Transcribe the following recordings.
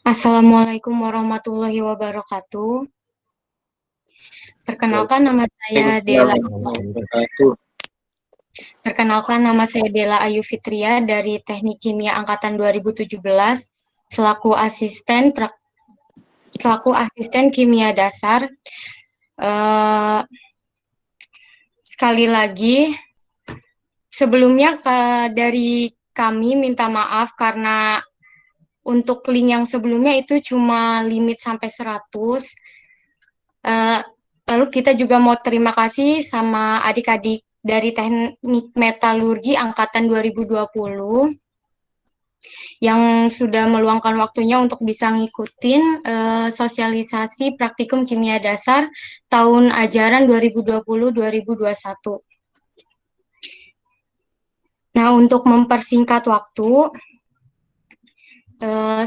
Assalamualaikum warahmatullahi wabarakatuh. Perkenalkan nama saya Dela. Ayu Fitria dari Teknik Kimia Angkatan 2017 selaku asisten kimia dasar. Sekali lagi, sebelumnya dari kami minta maaf karena untuk link yang sebelumnya itu cuma limit sampai 100. Lalu kita juga mau terima kasih sama adik-adik dari Teknik Metalurgi Angkatan 2020 yang sudah meluangkan waktunya untuk bisa ngikutin sosialisasi praktikum kimia dasar tahun ajaran 2020-2021. Nah, untuk mempersingkat waktu,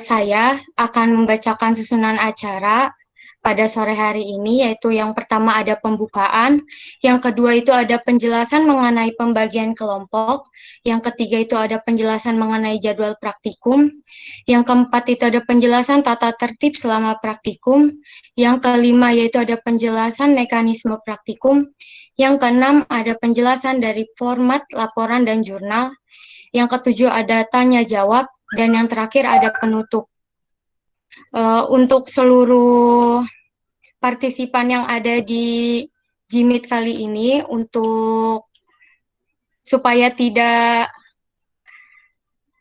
saya akan membacakan susunan acara pada sore hari ini, yaitu yang pertama ada pembukaan, yang kedua itu ada penjelasan mengenai pembagian kelompok, yang ketiga itu ada penjelasan mengenai jadwal praktikum, yang keempat itu ada penjelasan tata tertib selama praktikum, yang kelima yaitu ada penjelasan mekanisme praktikum, yang keenam ada penjelasan dari format laporan dan jurnal, yang ketujuh ada tanya jawab, dan yang terakhir ada penutup. Untuk seluruh partisipan yang ada di Jimit kali ini, supaya tidak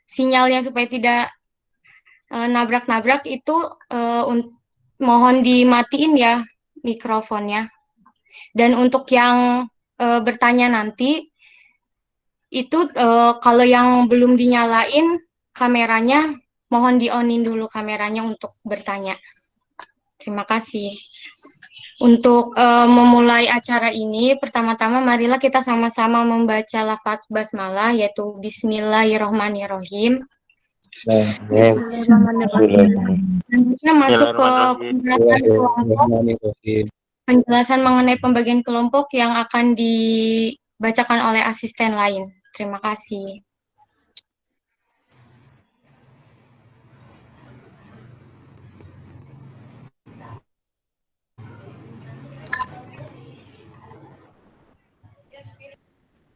sinyalnya supaya tidak nabrak-nabrak itu mohon dimatiin ya mikrofonnya. Dan untuk yang bertanya nanti itu kalau yang belum dinyalain kameranya, mohon di-on-in dulu kameranya untuk bertanya. Terima kasih. Untuk memulai acara ini, pertama-tama marilah kita sama-sama membaca lafaz basmalah, yaitu Bismillahirrohmanirrohim. Bismillahirrahmanirrahim. Kita masuk ke penjelasan mengenai pembagian kelompok yang akan dibacakan oleh asisten lain. Terima kasih.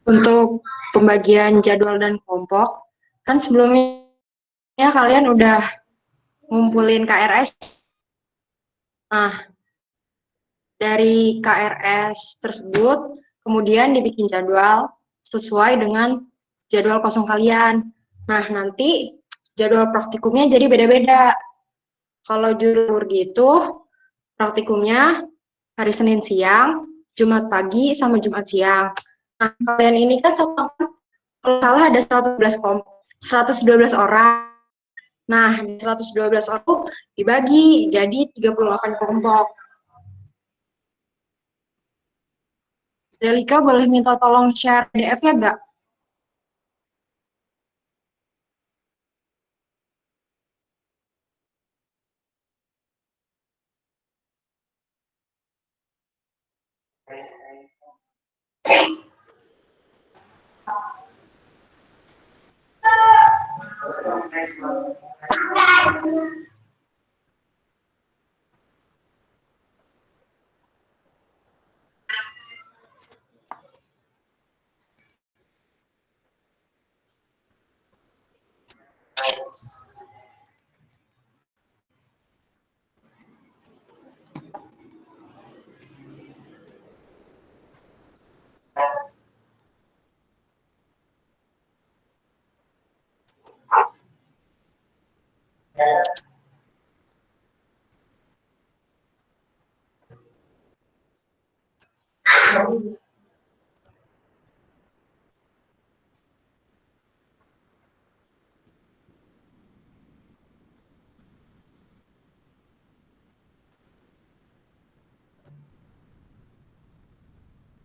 Untuk pembagian jadwal dan kelompok, kan sebelumnya kalian udah ngumpulin KRS. Nah, dari KRS tersebut, kemudian dibikin jadwal sesuai dengan jadwal kosong kalian. Nah, nanti jadwal praktikumnya jadi beda-beda. Kalau jurur gitu, praktikumnya hari Senin siang, Jumat pagi, sama Jumat siang. Nah, kalian ini kan kalau salah ada 112 orang. Nah, 112 orang itu dibagi jadi 38 kelompok. Zelika boleh minta tolong share PDF-nya nggak?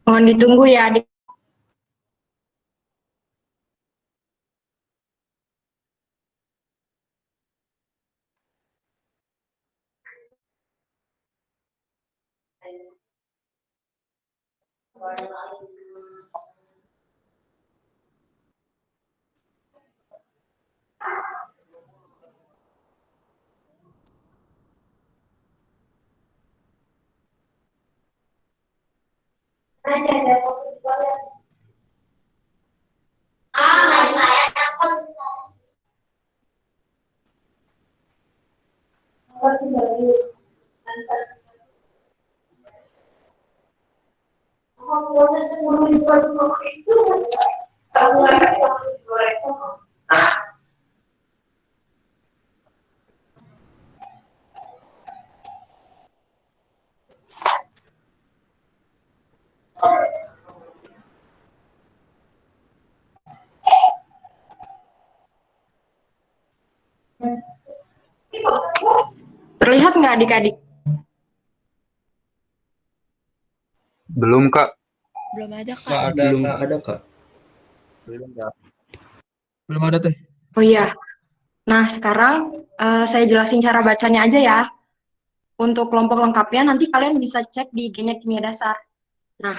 Mohon ditunggu ya, adik. Terlihat nggak adik-adik? Belum, Kak. Belum ada, Nggak Kak. ada, Belum Kak. ada, Kak. Belum, Kak. Belum ada teh. Oh iya. Nah, sekarang saya jelasin cara bacanya aja ya. Untuk kelompok lengkapnya nanti kalian bisa cek di IG-nya Kimia Dasar. Nah,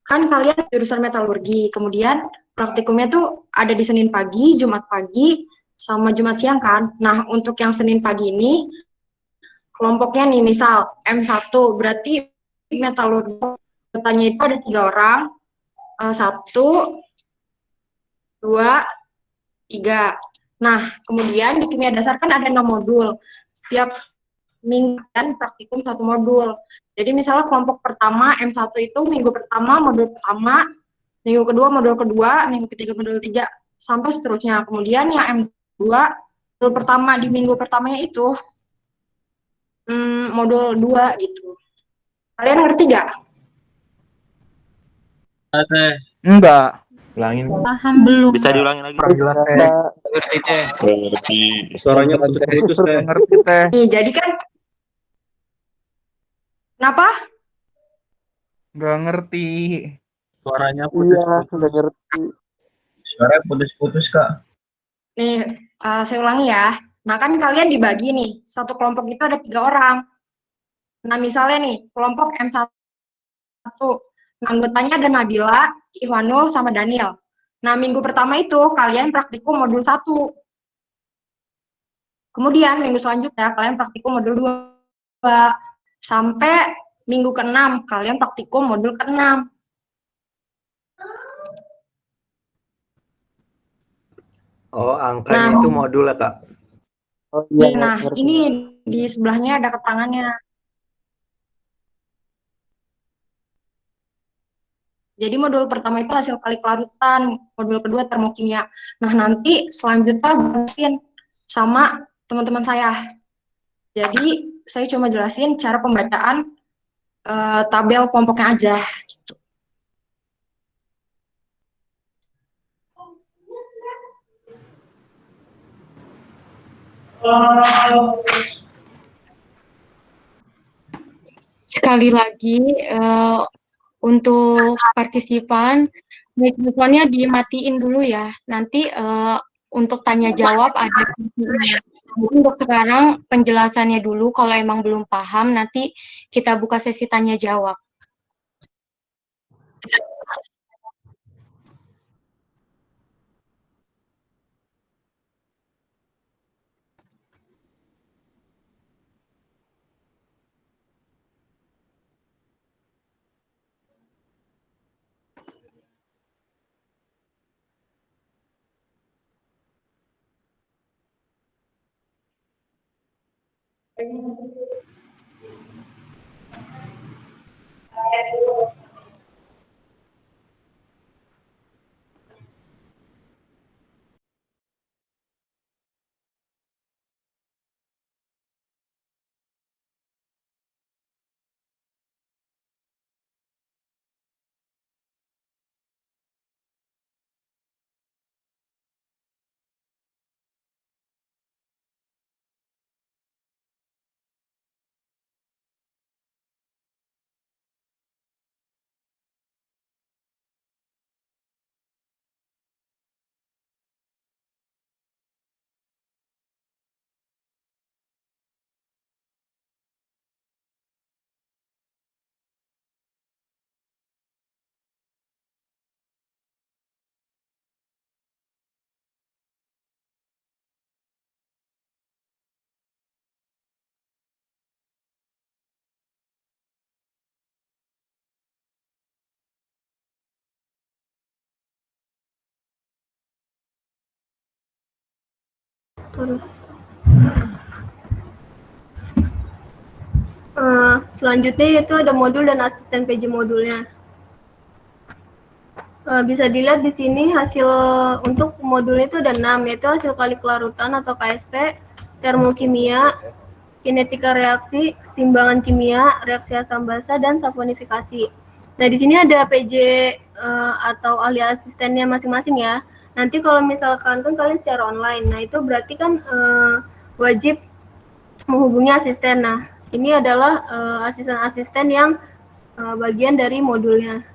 kan kalian jurusan metalurgi, kemudian praktikumnya tuh ada di Senin pagi, Jumat pagi, sama Jumat siang kan. Nah, untuk yang Senin pagi ini, kelompoknya nih, misal M1, berarti metalurgi, anggotanya itu ada 3 orang, 1, 2, 3. Nah, kemudian di kimia dasar kan ada 6 modul. Setiap minggu dan praktikum 1 modul. Jadi misalnya kelompok pertama M1 itu minggu pertama modul pertama, minggu kedua modul kedua, minggu ketiga modul 3, sampai seterusnya. Kemudian yang M2 modul pertama di minggu pertamanya itu modul 2 gitu. Kalian ngerti gak? Ada teh. Enggak. Ulangin. Paham belum? Bisa diulangi lagi? Kurang jelas teh. Enggak. Ngerti teh. Ngerti. Suaranya putus-putus teh. Ngerti teh. Nih, jadi kan kenapa? Enggak ngerti. Suaranya Iya, putus-putus. sudah ngerti. Suaranya putus-putus, Kak. Nih, saya ulangi ya. Nah, kan kalian dibagi nih. Satu kelompok itu ada 3 orang. Nah, misalnya nih, kelompok M1. Nah, anggotanya ada Nabila, Ivanul, sama Daniel. Nah, minggu pertama itu kalian praktikum modul 1. Kemudian minggu selanjutnya kalian praktikum modul 2. Sampai minggu ke-6 kalian praktikum modul ke-6. Oh, angkanya Nah, itu modul ya, Kak? Oh iya, nah ngerti. ini di sebelahnya ada keterangannya. Jadi modul pertama itu hasil kali kelarutan, modul kedua termokimia. Nah, nanti selanjutnya jelasin sama teman-teman saya. Jadi saya cuma jelasin cara pembacaan tabel kelompoknya aja. Gitu. Sekali lagi, untuk partisipan, mikrofonnya dimatiin dulu ya. Nanti untuk tanya jawab ada kuncinya. Untuk sekarang penjelasannya dulu, kalau emang belum paham, nanti kita buka sesi tanya jawab. Selanjutnya yaitu ada modul dan asisten PJ modulnya. Bisa dilihat di sini hasil untuk modulnya itu ada 6, yaitu hasil kali kelarutan atau KSP, termokimia, kinetika reaksi, keseimbangan kimia, reaksi asam basa, dan saponifikasi. Nah, di sini ada PJ atau ahli asistennya masing-masing ya. Nanti kalau misalkan kan kalian secara online, nah itu berarti kan wajib menghubungi asisten. Nah, ini adalah asisten-asisten yang bagian dari modulnya.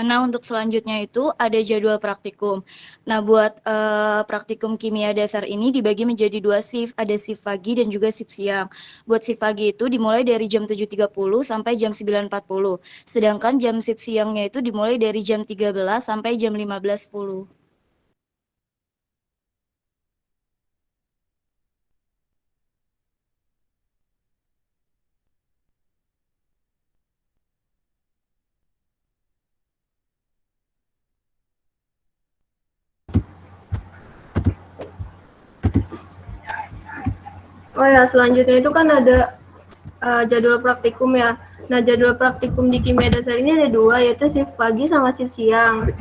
Nah, untuk selanjutnya itu ada jadwal praktikum. Nah, buat praktikum kimia dasar ini dibagi menjadi 2 shift, ada shift pagi dan juga shift siang. Buat shift pagi itu dimulai dari jam 7.30 sampai jam 9.40. Sedangkan jam shift siangnya itu dimulai dari jam 13 sampai jam 15.10. Oh ya, selanjutnya itu kan ada jadwal praktikum ya. Nah, jadwal praktikum di kimia dasar ini ada 2, yaitu shift pagi sama shift siang.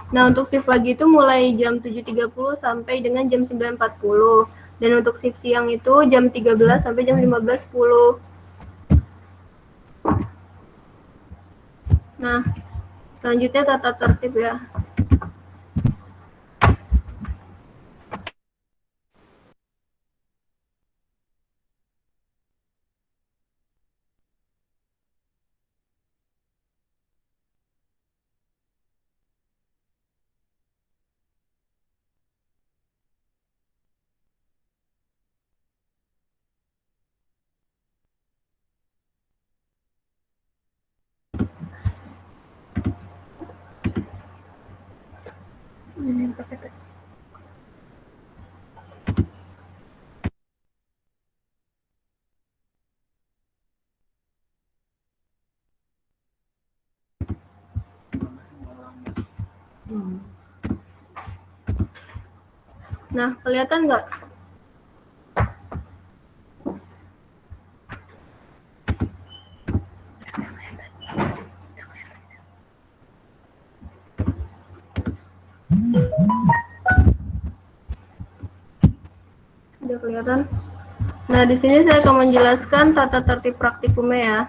Nah, untuk shift pagi itu mulai jam 7.30 sampai dengan jam 9.40. Dan untuk shift siang itu jam 13 sampai jam 15.10. Nah, selanjutnya tata tertib ya. Nah, kelihatan nggak? Udah kelihatan? Nah, di sini saya akan menjelaskan tata tertib praktikumnya ya.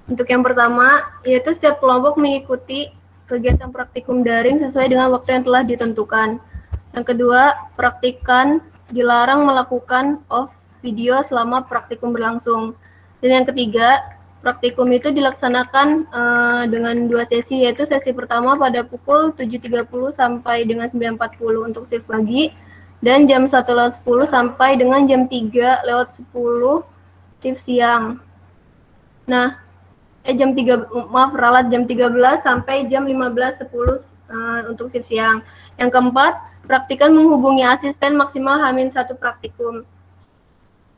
Untuk yang pertama, yaitu setiap kelompok mengikuti kegiatan praktikum daring sesuai dengan waktu yang telah ditentukan. Yang kedua, praktikan dilarang melakukan off video selama praktikum berlangsung. Dan yang ketiga, praktikum itu dilaksanakan dengan 2 sesi, yaitu sesi pertama pada pukul 7.30 sampai dengan 9.40 untuk shift pagi, dan jam 1.10 sampai dengan jam 3.10 shift siang. Nah, jam 13 sampai jam 15.10 untuk shift siang. Yang keempat, praktikan menghubungi asisten maksimal H-1 praktikum.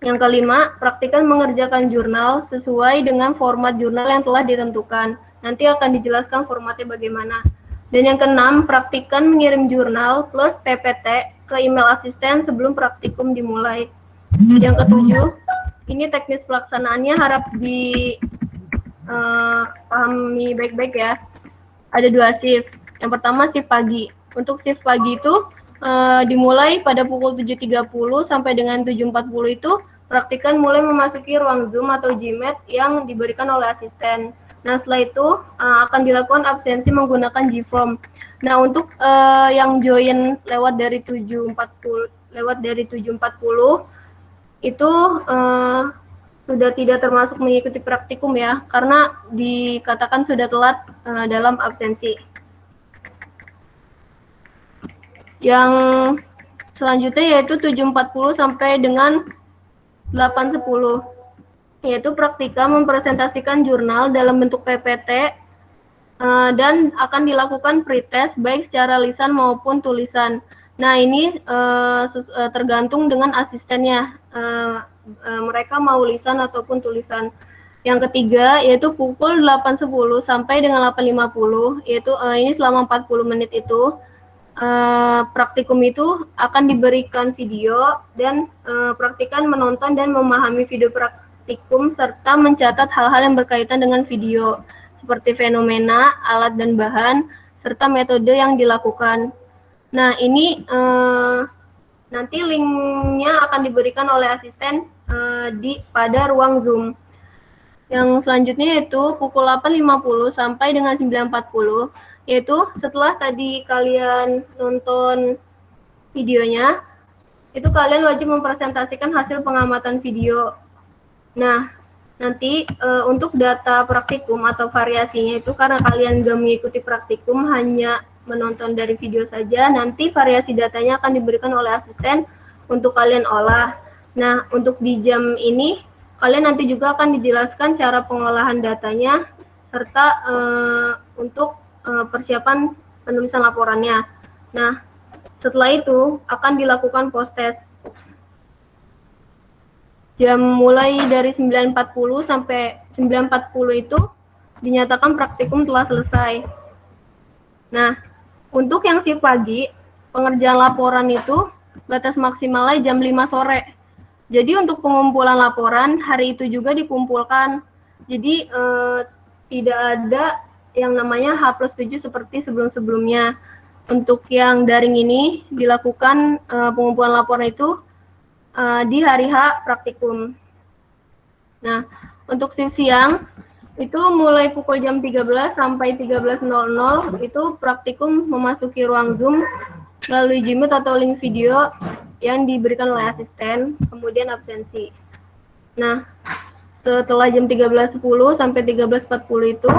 Yang kelima, praktikan mengerjakan jurnal sesuai dengan format jurnal yang telah ditentukan. Nanti akan dijelaskan formatnya bagaimana. Dan yang keenam, praktikan mengirim jurnal plus PPT ke email asisten sebelum praktikum dimulai. Yang ketujuh, ini teknis pelaksanaannya harap pahami baik-baik ya. Ada 2 shift. Yang pertama shift pagi. Untuk shift pagi itu Dimulai pada pukul 7.30 sampai dengan 7.40 itu praktikan mulai memasuki ruang Zoom atau Gmeet yang diberikan oleh asisten. Nah, setelah itu akan dilakukan absensi menggunakan Gform. Nah, untuk yang join lewat dari 7.40 itu sudah tidak termasuk mengikuti praktikum ya, karena dikatakan sudah telat dalam absensi. Yang selanjutnya yaitu 7.40 sampai dengan 8.10, yaitu praktika mempresentasikan jurnal dalam bentuk PPT dan akan dilakukan pretest baik secara lisan maupun tulisan. Nah, ini tergantung dengan asistennya, mereka mau lisan ataupun tulisan. Yang ketiga yaitu pukul 8.10 sampai dengan 8.50, yaitu ini selama 40 menit itu praktikum itu akan diberikan video dan praktikan menonton dan memahami video praktikum serta mencatat hal-hal yang berkaitan dengan video seperti fenomena, alat dan bahan, serta metode yang dilakukan. Nah, ini nanti linknya akan diberikan oleh asisten pada ruang Zoom. Yang selanjutnya yaitu pukul 8.50 sampai dengan 9.40, yaitu setelah tadi kalian nonton videonya, itu kalian wajib mempresentasikan hasil pengamatan video. Nah, nanti untuk data praktikum atau variasinya itu karena kalian gak mengikuti praktikum, hanya menonton dari video saja, nanti variasi datanya akan diberikan oleh asisten untuk kalian olah. Nah, untuk di jam ini, kalian nanti juga akan dijelaskan cara pengolahan datanya, serta untuk persiapan penulisan laporannya. Nah, setelah itu akan dilakukan post-test. Jam mulai dari 9.40 sampai 9.40 itu dinyatakan praktikum telah selesai. Nah, untuk yang shift pagi, pengerjaan laporan itu batas maksimalnya jam 5 sore. Jadi untuk pengumpulan laporan hari itu juga dikumpulkan. Jadi tidak ada yang namanya H+7 seperti sebelum-sebelumnya. Untuk yang daring ini dilakukan pengumpulan laporan itu di hari H praktikum. Nah, untuk shift siang itu mulai pukul jam 13 sampai 13.00 itu praktikum memasuki ruang Zoom melalui Gmeet atau link video yang diberikan oleh asisten, kemudian absensi. Nah, setelah jam 13.10 sampai 13.40 itu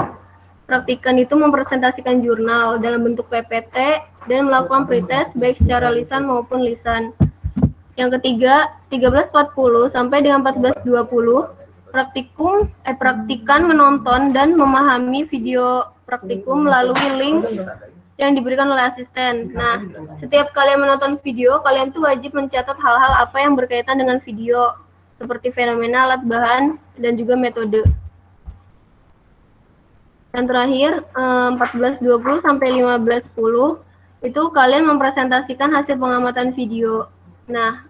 praktikan itu mempresentasikan jurnal dalam bentuk PPT dan melakukan pretest baik secara lisan maupun lisan. Yang ketiga, 13.40 sampai dengan 14.20 praktikan menonton dan memahami video praktikum melalui link yang diberikan oleh asisten. Nah, setiap kalian menonton video, kalian tuh wajib mencatat hal-hal apa yang berkaitan dengan video, seperti fenomena, alat bahan, dan juga metode. Dan terakhir, 14.20 sampai 15.10, itu kalian mempresentasikan hasil pengamatan video. Nah,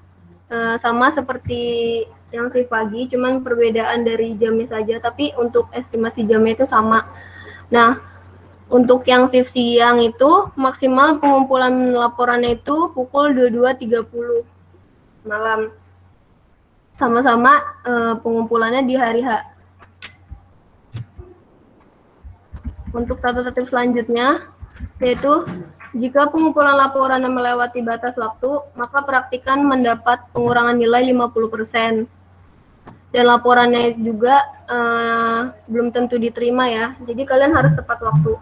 sama seperti yang shift pagi, cuman perbedaan dari jamnya saja, tapi untuk estimasi jamnya itu sama. Nah, untuk yang shift siang itu maksimal pengumpulan laporannya itu pukul 22.30 malam. Sama-sama pengumpulannya di hari H. Untuk tata tertib selanjutnya yaitu jika pengumpulan laporan melewati batas waktu, maka praktikan mendapat pengurangan nilai 50%. Dan laporannya juga belum tentu diterima ya. Jadi kalian harus tepat waktu.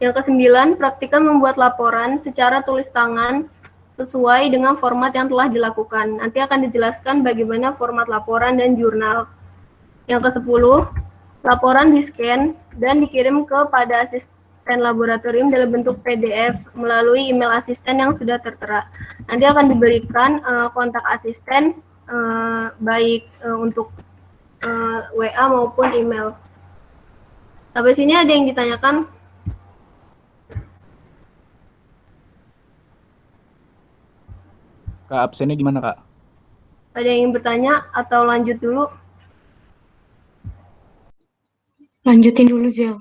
Yang ke-9, praktikan membuat laporan secara tulis tangan sesuai dengan format yang telah dilakukan. Nanti akan dijelaskan bagaimana format laporan dan jurnal. Yang ke-10, laporan di-scan dan dikirim kepada asisten laboratorium dalam bentuk PDF melalui email asisten yang sudah tertera. Nanti akan diberikan kontak asisten baik untuk WA maupun email. Sampai sini ada yang ditanyakan? Kak, absennya gimana, Kak? Ada yang ingin bertanya atau lanjut dulu? Lanjutin dulu, Zel.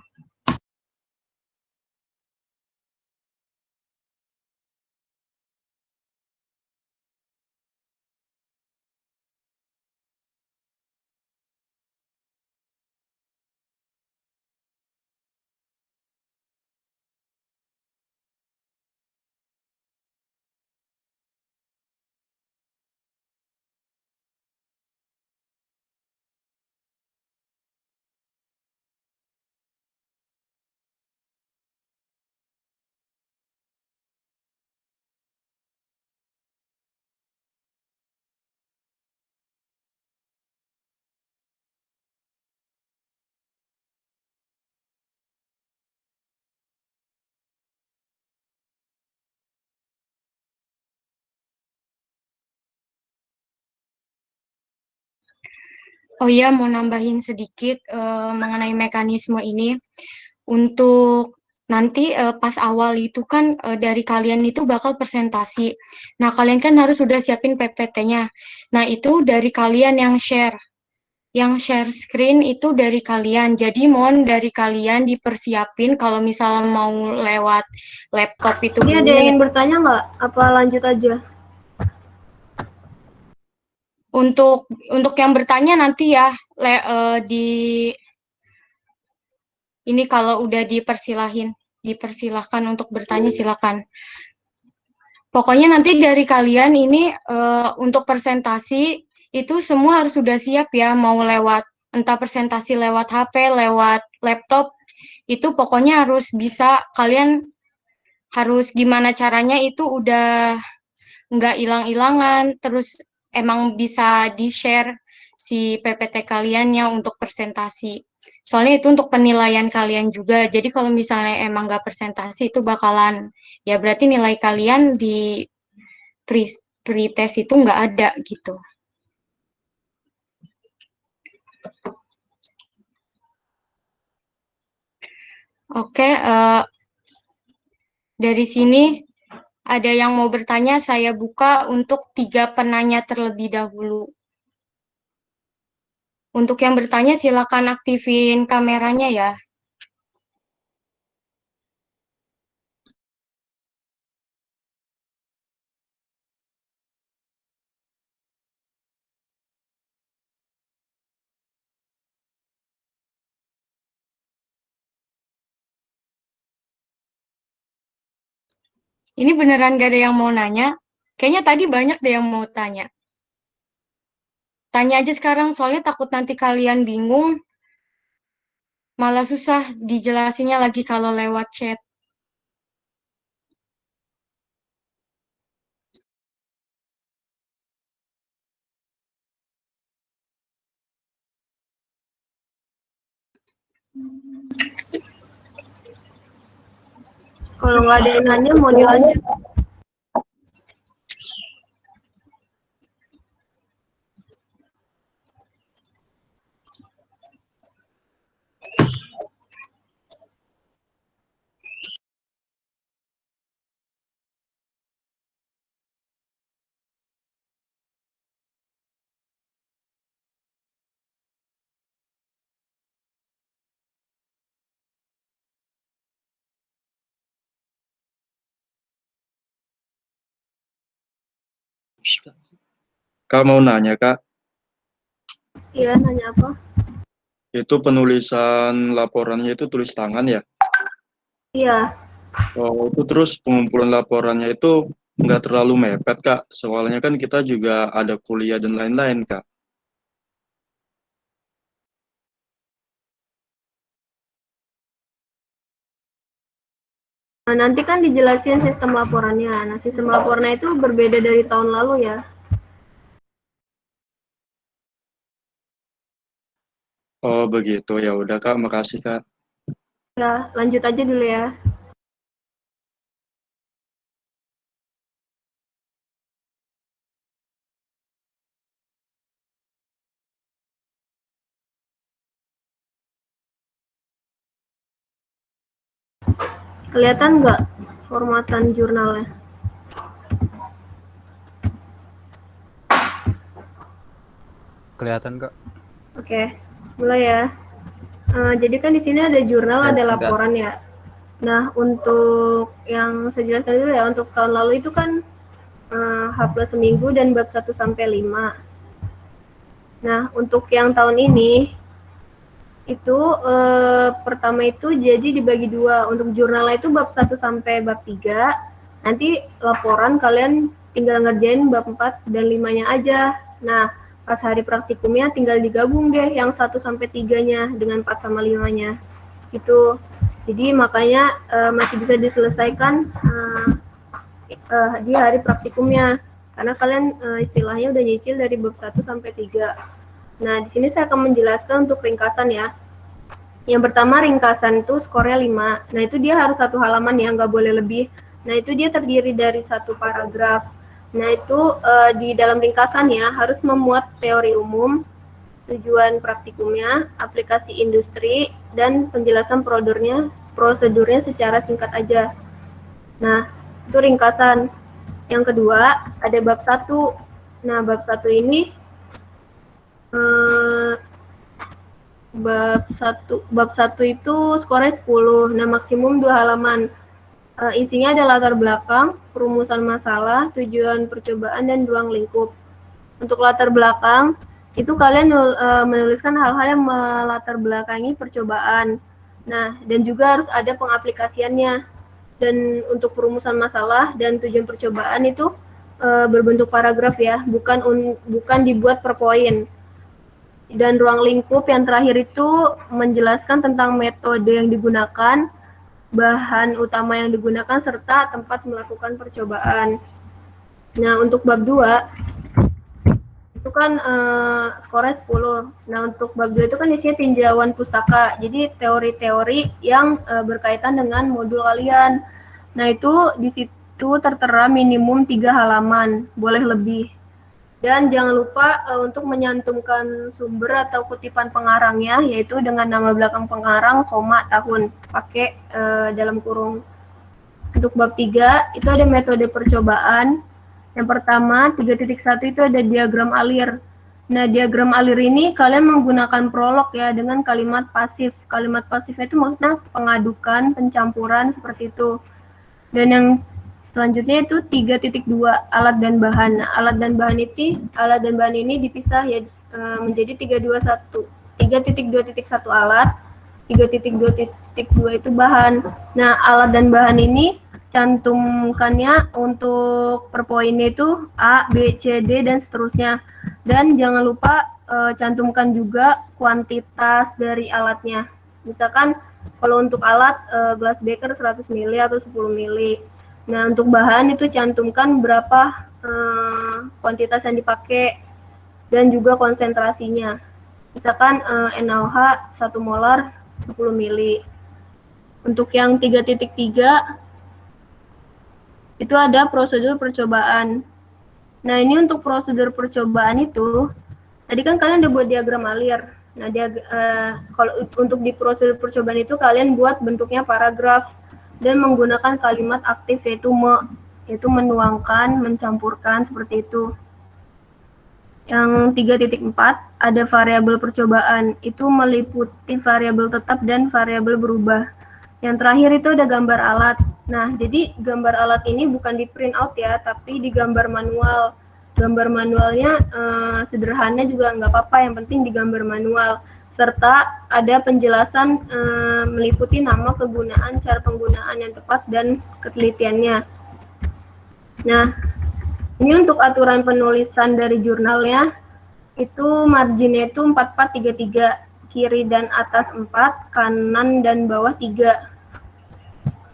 Oh iya, mau nambahin sedikit mengenai mekanisme ini. Untuk nanti pas awal itu kan dari kalian itu bakal presentasi. Nah, kalian kan harus sudah siapin PPT-nya. Nah, itu dari kalian yang share. Yang share screen itu dari kalian. Jadi mohon dari kalian dipersiapin kalau misalnya mau lewat laptop itu Ini ada yang ingin bertanya nggak? Apa lanjut aja? Untuk yang bertanya nanti ya ini kalau udah dipersilahkan untuk bertanya silakan. Pokoknya nanti dari kalian ini untuk presentasi itu semua harus sudah siap ya, mau lewat entah presentasi lewat HP, lewat laptop, itu pokoknya harus bisa, kalian harus gimana caranya itu udah nggak hilang-hilangan, terus emang bisa di-share si PPT kaliannya untuk presentasi. Soalnya itu untuk penilaian kalian juga. Jadi kalau misalnya emang nggak presentasi itu bakalan, ya berarti nilai kalian di pre-test itu nggak ada gitu. Oke, dari sini ada yang mau bertanya, saya buka untuk 3 penanya terlebih dahulu. Untuk yang bertanya silakan aktifin kameranya ya. Ini beneran gak ada yang mau nanya? Kayaknya tadi banyak deh yang mau tanya. Tanya aja sekarang, soalnya takut nanti kalian bingung, malah susah dijelasinnya lagi kalau lewat chat. Kalau nggak ada yang nanya, mau dilanjut. Kak mau nanya Kak, Iya, nanya apa? itu penulisan laporannya itu tulis tangan ya? Iya. Oh, itu terus pengumpulan laporannya itu nggak terlalu mepet Kak, soalnya kan kita juga ada kuliah dan lain-lain Kak. Nah, nanti kan dijelasin sistem laporannya. Nah, sistem laporannya itu berbeda dari tahun lalu ya. Oh begitu, ya udah Kak, makasih Kak. Ya, lanjut aja dulu ya. Kelihatan nggak formatan jurnalnya? Kelihatan, Kak. Oke, mulai ya. Jadi kan di sini ada jurnal, ada laporan ya. Nah, untuk yang saya jelaskan dulu ya, untuk tahun lalu itu kan H+ seminggu dan bab 1 sampai 5. Nah, untuk yang tahun ini itu pertama itu jadi dibagi 2. Untuk jurnalnya itu bab 1 sampai bab 3. Nanti laporan kalian tinggal ngerjain bab 4 dan 5-nya aja. Nah, pas hari praktikumnya tinggal digabung deh yang 1 sampai 3-nya dengan 4 sama 5-nya. Gitu. Jadi makanya masih bisa diselesaikan di hari praktikumnya. Karena kalian istilahnya udah nyicil dari bab 1 sampai 3. Nah, di sini saya akan menjelaskan untuk ringkasan ya. Yang pertama ringkasan itu skornya 5. Nah, itu dia harus 1 halaman ya, nggak boleh lebih. Nah, itu dia terdiri dari 1 paragraf. Nah, itu di dalam ringkasannya harus memuat teori umum, tujuan praktikumnya, aplikasi industri, dan penjelasan prosedurnya secara singkat aja. Nah, itu ringkasan. Yang kedua, ada bab 1. Nah, bab 1 ini bab 1 itu skornya 10. Nah, maksimum 2 halaman. Isinya ada latar belakang, perumusan masalah, tujuan percobaan, dan ruang lingkup. Untuk latar belakang, itu kalian menuliskan hal-hal yang melatar belakangi percobaan. Nah, dan juga harus ada pengaplikasiannya. Dan untuk perumusan masalah dan tujuan percobaan itu berbentuk paragraf ya, bukan dibuat per poin. Dan ruang lingkup yang terakhir itu menjelaskan tentang metode yang digunakan, bahan utama yang digunakan, serta tempat melakukan percobaan. Nah, untuk bab 2 itu kan skornya 10. Nah, untuk bab 2 itu kan isinya tinjauan pustaka. Jadi teori-teori yang berkaitan dengan modul kalian. Nah, itu di situ tertera minimum 3 halaman, boleh lebih. Dan jangan lupa untuk menyantumkan sumber atau kutipan pengarangnya, yaitu dengan nama belakang pengarang, koma, tahun, pakai dalam kurung. Untuk bab 3 itu ada metode percobaan. Yang pertama, 3.1 itu ada diagram alir. Nah, diagram alir ini kalian menggunakan prolog ya, dengan kalimat pasif. Kalimat pasif itu maksudnya pengadukan, pencampuran, seperti itu. Dan yang selanjutnya itu 3.2, alat dan bahan. Nah, alat dan bahan ini dipisah ya menjadi 3.2.1. 3.2.1 alat, 3.2.2 itu bahan. Nah, alat dan bahan ini cantumkannya untuk per poinnya itu A, B, C, D, dan seterusnya. Dan jangan lupa cantumkan juga kuantitas dari alatnya. Misalkan kalau untuk alat gelas beker 100 ml atau 10 ml. Nah, untuk bahan itu cantumkan berapa kuantitas yang dipakai dan juga konsentrasinya. Misalkan NaOH 1 molar 10 ml. Untuk yang 3.3 itu ada prosedur percobaan. Nah, ini untuk prosedur percobaan itu, tadi kan kalian udah buat diagram alir. Nah, kalau untuk di prosedur percobaan itu kalian buat bentuknya paragraf dan menggunakan kalimat aktif yaitu menuangkan, mencampurkan, seperti itu. Yang 3.4 ada variabel percobaan, itu meliputi variabel tetap dan variabel berubah. Yang terakhir itu ada gambar alat. Nah, jadi gambar alat ini bukan di print out ya, tapi digambar manual. Gambar manualnya sederhana juga nggak apa-apa, yang penting digambar manual. Serta ada penjelasan meliputi nama kegunaan, cara penggunaan yang tepat, dan ketelitiannya. Nah, ini untuk aturan penulisan dari jurnalnya, itu marginnya itu 4433, kiri dan atas 4, kanan dan bawah 3.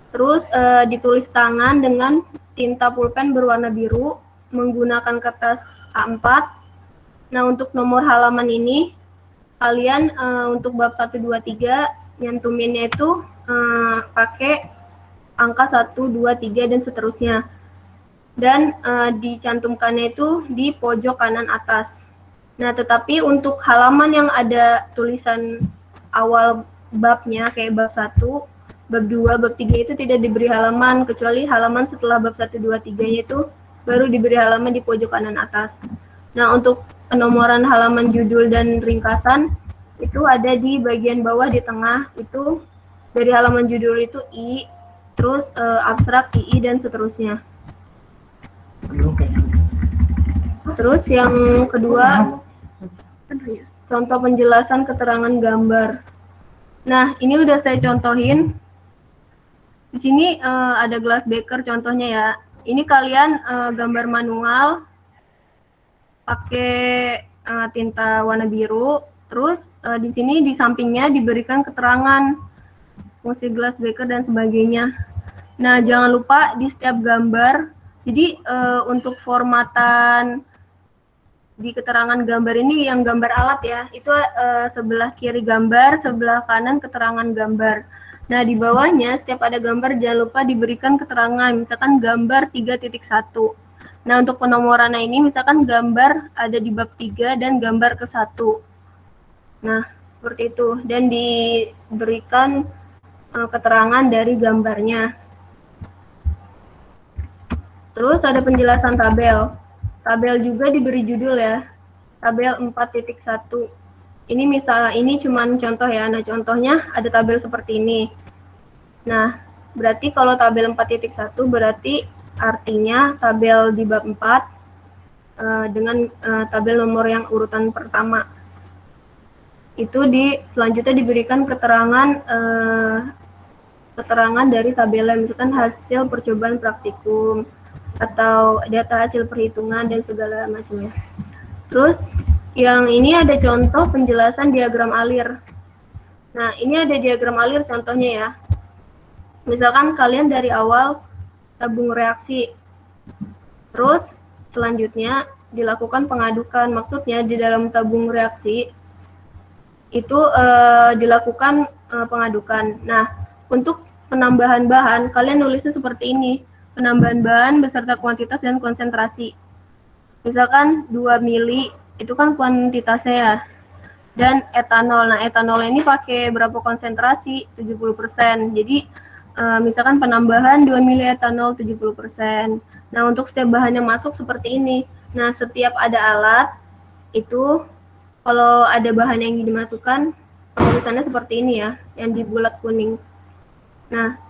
Terus ditulis tangan dengan tinta pulpen berwarna biru menggunakan kertas A4. Nah, untuk nomor halaman ini kalian untuk bab 1, 2, 3 nyantuminnya itu pakai angka 1, 2, 3 dan seterusnya. Dan dicantumkannya itu di pojok kanan atas. Nah, tetapi untuk halaman yang ada tulisan awal babnya kayak bab 1, bab 2, bab 3 itu tidak diberi halaman, kecuali halaman setelah bab 1, 2, 3-nya itu baru diberi halaman di pojok kanan atas. Nah, untuk penomoran halaman judul dan ringkasan itu ada di bagian bawah di tengah. Itu dari halaman judul itu I, terus abstrak II dan seterusnya. Terus yang kedua, contoh penjelasan keterangan gambar. Nah, ini udah saya contohin. Di sini ada gelas beker contohnya ya. Ini kalian gambar manual pakai tinta warna biru. Terus di sini di sampingnya diberikan keterangan fungsi gelas beker dan sebagainya. Nah, jangan lupa di setiap gambar. Jadi untuk formatan di keterangan gambar ini yang gambar alat ya, itu sebelah kiri gambar, sebelah kanan keterangan gambar. Nah, di bawahnya setiap ada gambar jangan lupa diberikan keterangan, misalkan gambar 3.1. Nah, untuk penomorannya ini misalkan gambar ada di bab 3 dan gambar ke-1. Nah, seperti itu. Dan diberikan keterangan dari gambarnya. Terus ada penjelasan tabel. Tabel juga diberi judul ya. Tabel 4.1. Ini cuman contoh ya. Nah, contohnya ada tabel seperti ini. Nah, berarti kalau tabel 4.1 berarti artinya tabel di bab 4 dengan tabel nomor yang urutan pertama. Itu selanjutnya diberikan keterangan dari tabelnya, misalkan hasil percobaan praktikum atau data hasil perhitungan dan segala macamnya. Terus yang ini ada contoh penjelasan diagram alir. Nah, ini ada diagram alir contohnya ya. Misalkan kalian dari awal tabung reaksi, terus selanjutnya dilakukan pengadukan. Maksudnya di dalam tabung reaksi itu dilakukan pengadukan. Nah, untuk penambahan bahan, kalian nulisnya seperti ini. Penambahan bahan beserta kuantitas dan konsentrasi. Misalkan 2 mili, itu kan kuantitasnya ya. Dan etanol. Nah, etanol ini pakai berapa konsentrasi? 70%. Jadi, misalkan penambahan 2 mili etanol 70%. Nah, untuk setiap bahan yang masuk seperti ini. Nah, setiap ada alat, itu kalau ada bahan yang dimasukkan, penulisannya seperti ini ya, yang di bulat kuning. Nah,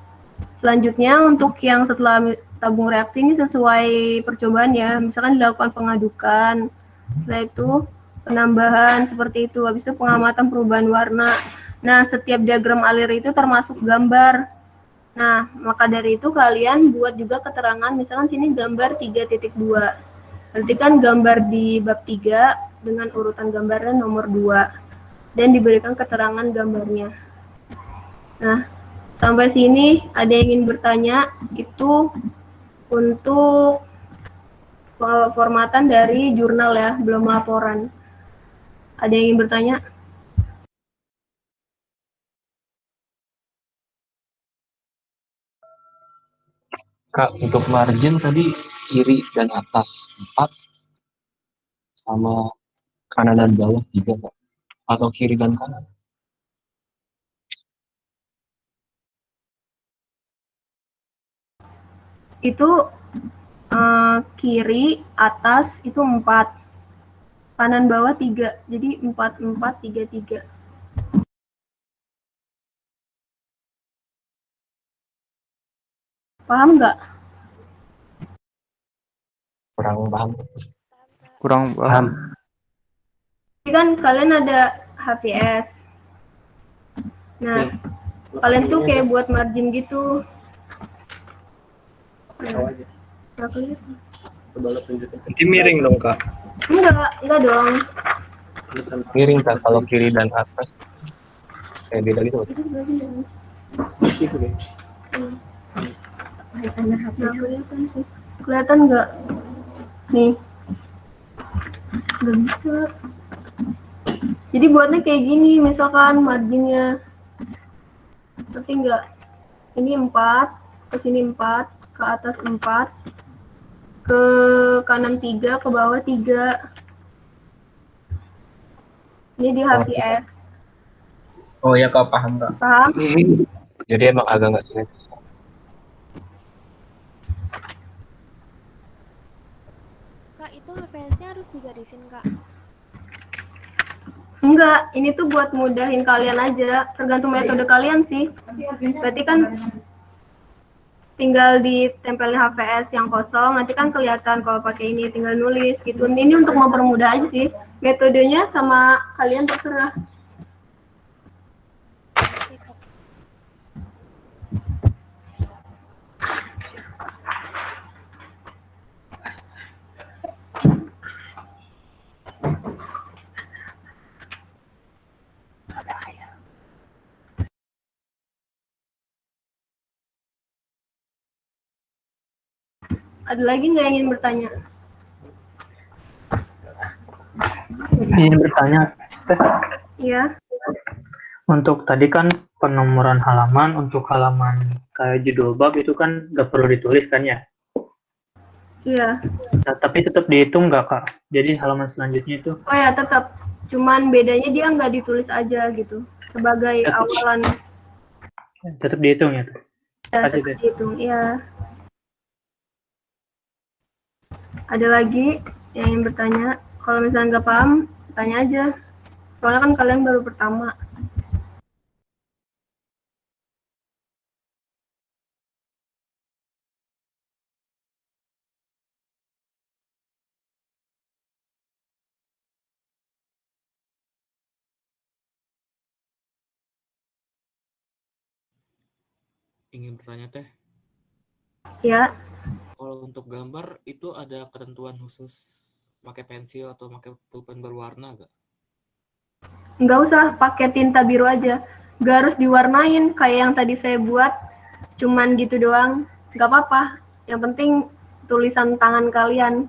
selanjutnya untuk yang setelah tabung reaksi ini sesuai percobaan ya, misalkan dilakukan pengadukan, setelah itu penambahan seperti itu, habis itu pengamatan perubahan warna. Nah, setiap diagram alir itu termasuk gambar. Nah, maka dari itu kalian buat juga keterangan, misalkan sini gambar 3.2. Berarti kan gambar di bab 3 dengan urutan gambarnya nomor 2 dan diberikan keterangan gambarnya. Nah, sampai sini ada yang ingin bertanya, itu untuk formatan dari jurnal ya, belum laporan. Ada yang ingin bertanya? Kak, untuk margin tadi kiri dan atas 4 sama kanan dan bawah 3, Kak. Atau kiri dan kanan? Itu kiri, atas itu 4. Kanan bawah 3. Jadi 4, 4, 3, 3. Paham nggak? Kurang paham. Kurang paham. Jadi kan kalian ada HVS. Nah, kalian tuh kayak buat margin gitu. Nah, Nanti miring dong, Kak. enggak dong. Miring, Kak, kalau kiri dan atas. Beda gitu. Kelihatan nggak? Nih. Nggak bisa. Jadi buatnya kayak gini, misalkan marginnya. Ngerti nggak? Ini 4, ke sini 4, ke atas 4, ke kanan 3, ke bawah 3. Ini di HVS. Oh ya, Kak, paham, Kak. Paham? Jadi emang agak nggak simetris. Kak, itu HVS-nya harus digarisin, Kak? Enggak, ini tuh buat mudahin kalian aja. Tergantung metode kalian sih. Berarti kan tinggal ditempelin HVS yang kosong, nanti kan kelihatan kalau pakai ini, tinggal nulis gitu. Ini untuk mempermudah aja sih. Metodenya sama kalian terserah. Ada lagi nggak yang ingin bertanya? Ingin bertanya, Teh. Iya. Untuk tadi kan penomoran halaman, untuk halaman kayak judul bab itu kan nggak perlu ditulis kan ya? Iya. Nah, tapi tetap dihitung nggak, Kak? Jadi halaman selanjutnya itu? Oh ya, tetap. Cuman bedanya dia nggak ditulis aja gitu sebagai awalan. Tetap dihitung ya. Tetap dihitung, ya. Ada lagi yang ingin bertanya? Kalau misalnya nggak paham, tanya aja. Soalnya kan kalian baru pertama. Ingin bertanya teh. Ya. Kalau untuk gambar itu ada ketentuan khusus pakai pensil atau pakai pulpen berwarna nggak? Nggak usah pakai tinta biru aja. Nggak harus diwarnain kayak yang tadi saya buat. Cuman gitu doang. Nggak apa-apa. Yang penting tulisan tangan kalian.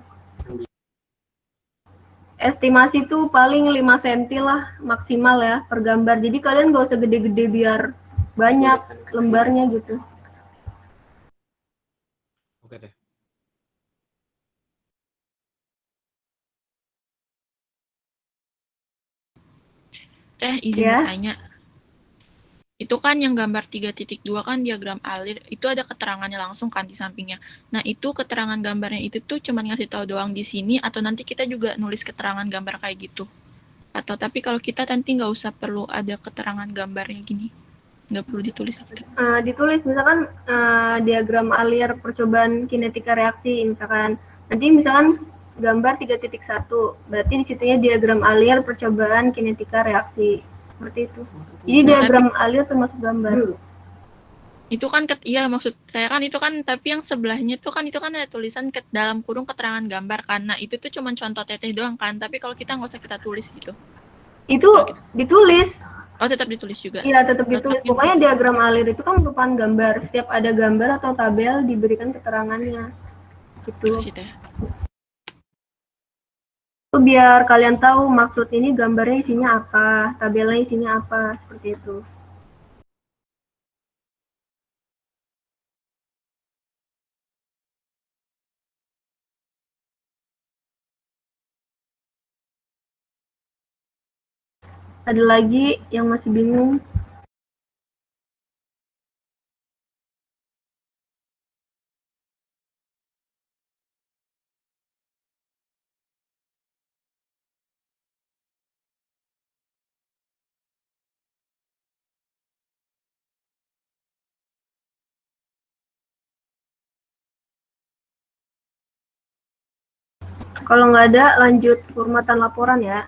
Estimasi tuh paling 5 cm lah maksimal ya per gambar. Jadi kalian nggak usah gede-gede biar banyak lembarnya gitu. Oke deh. Teh izin bertanya. Itu kan yang gambar 3.2 kan diagram alir, itu ada keterangannya langsung kan di sampingnya. Nah, itu keterangan gambarnya itu tuh cuma ngasih tahu doang di sini atau nanti kita juga nulis keterangan gambar kayak gitu? Atau tapi kalau kita nanti nggak usah perlu ada keterangan gambarnya gini? Nggak perlu ditulis gitu? Ditulis misalkan diagram alir percobaan kinetika reaksi misalkan. Nanti misalkan gambar 3.1, berarti di situnya diagram alir percobaan kinetika reaksi. Seperti itu. Jadi diagram alir termasuk gambar. Itu kan iya maksud saya kan itu kan, tapi yang sebelahnya tuh kan itu kan ada tulisan dalam kurung keterangan gambar kan. Nah, itu tuh cuma contoh teteh doang kan, tapi kalau kita nggak usah kita tulis gitu. Itu ditulis. Oh, tetap ditulis juga. Iya, tetap ditulis. Pokoknya diagram alir itu kan merupakan gambar. Setiap ada gambar atau tabel diberikan keterangannya. Gitu. Itu biar kalian tahu maksud ini gambarnya isinya apa, tabelnya isinya apa, seperti itu. Ada lagi yang masih bingung? Kalau nggak ada, lanjut formatan laporan ya.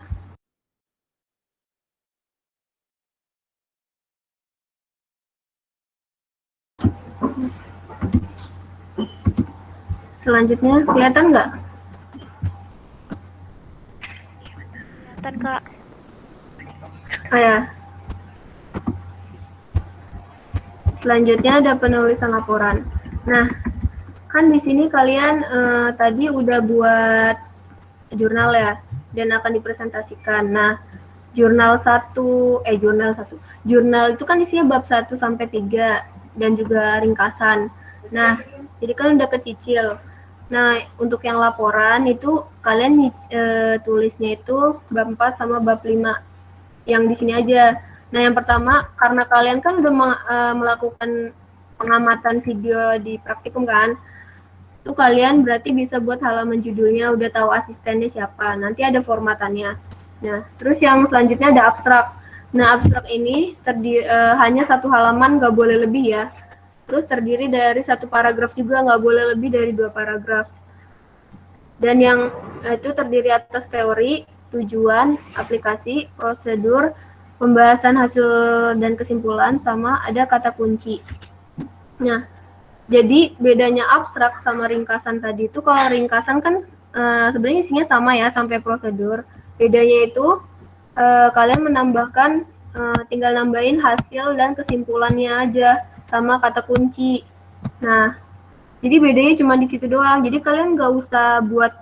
Selanjutnya, kelihatan nggak? Kelihatan, Kak. Oh ya. Selanjutnya ada penulisan laporan. Nah, kan di sini kalian tadi udah buat jurnal ya, dan akan dipresentasikan. Nah, jurnal itu kan isinya bab 1 sampai 3 dan juga ringkasan. Nah, jadi kan udah kecicil. Nah, untuk yang laporan itu kalian tulisnya itu bab 4 sama bab 5 yang di sini aja. Nah, yang pertama karena kalian kan udah melakukan pengamatan video di praktikum kan, itu kalian berarti bisa buat halaman judulnya, udah tahu asistennya siapa, nanti ada formatannya. Nah, terus yang selanjutnya ada abstrak. Nah, abstrak ini hanya 1 halaman, nggak boleh lebih ya. Terus terdiri dari 1 paragraf juga, nggak boleh lebih dari 2 paragraf. Dan yang itu terdiri atas teori, tujuan, aplikasi, prosedur, pembahasan hasil dan kesimpulan, sama ada kata kunci. Nah, jadi bedanya abstrak sama ringkasan tadi itu, kalau ringkasan kan sebenarnya isinya sama ya sampai prosedur. Bedanya itu kalian menambahkan, tinggal nambahin hasil dan kesimpulannya aja sama kata kunci. Nah, jadi bedanya cuma di situ doang. Jadi kalian nggak usah buat,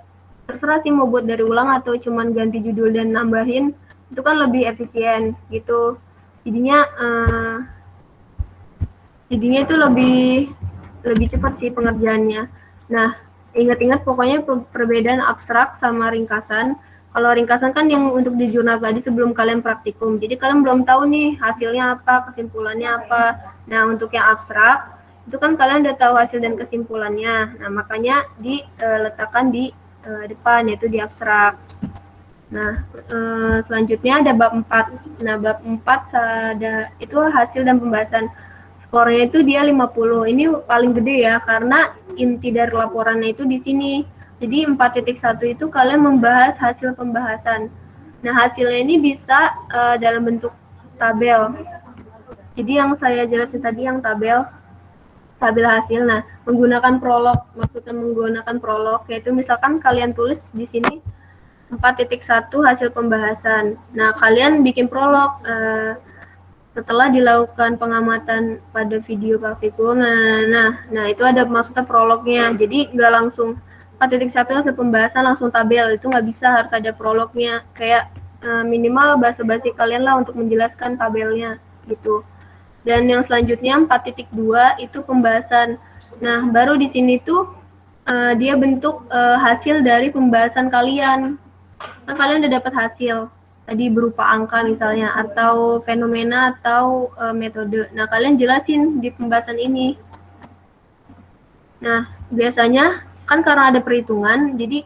terserah sih mau buat dari ulang atau cuman ganti judul dan nambahin, itu kan lebih efisien gitu. Jadinya itu lebih cepat sih pengerjaannya. Nah, ingat-ingat pokoknya perbedaan abstrak sama ringkasan. Kalau ringkasan kan yang untuk di jurnal tadi sebelum kalian praktikum. Jadi kalian belum tahu nih hasilnya apa, kesimpulannya apa. Nah, untuk yang abstrak, itu kan kalian udah tahu hasil dan kesimpulannya. Nah, makanya diletakkan di depan, yaitu di abstrak. Nah, selanjutnya ada bab 4. Nah, bab 4 ada itu hasil dan pembahasan. Skornya itu dia 50. Ini paling gede ya, karena inti dari laporannya itu di sini. Jadi 4.1 itu kalian membahas hasil pembahasan. Nah, hasilnya ini bisa dalam bentuk tabel. Jadi yang saya jelasin tadi yang tabel hasil. Nah, menggunakan prolog, maksudnya menggunakan prolog, yaitu misalkan kalian tulis di sini 4.1 hasil pembahasan. Nah, kalian bikin prolog setelah dilakukan pengamatan pada video praktikum. Nah, itu ada maksudnya prolognya. Jadi nggak langsung 4.1 hasil pembahasan langsung tabel, itu nggak bisa, harus ada prolognya, kayak minimal basa-basi kalian lah untuk menjelaskan tabelnya gitu. Dan yang selanjutnya 4.2 itu pembahasan. Nah, baru di sini tuh dia bentuk hasil dari pembahasan kalian. Nah, kalian udah dapat hasil tadi berupa angka misalnya, atau fenomena, atau metode. Nah, kalian jelasin di pembahasan ini. Nah, biasanya kan karena ada perhitungan, jadi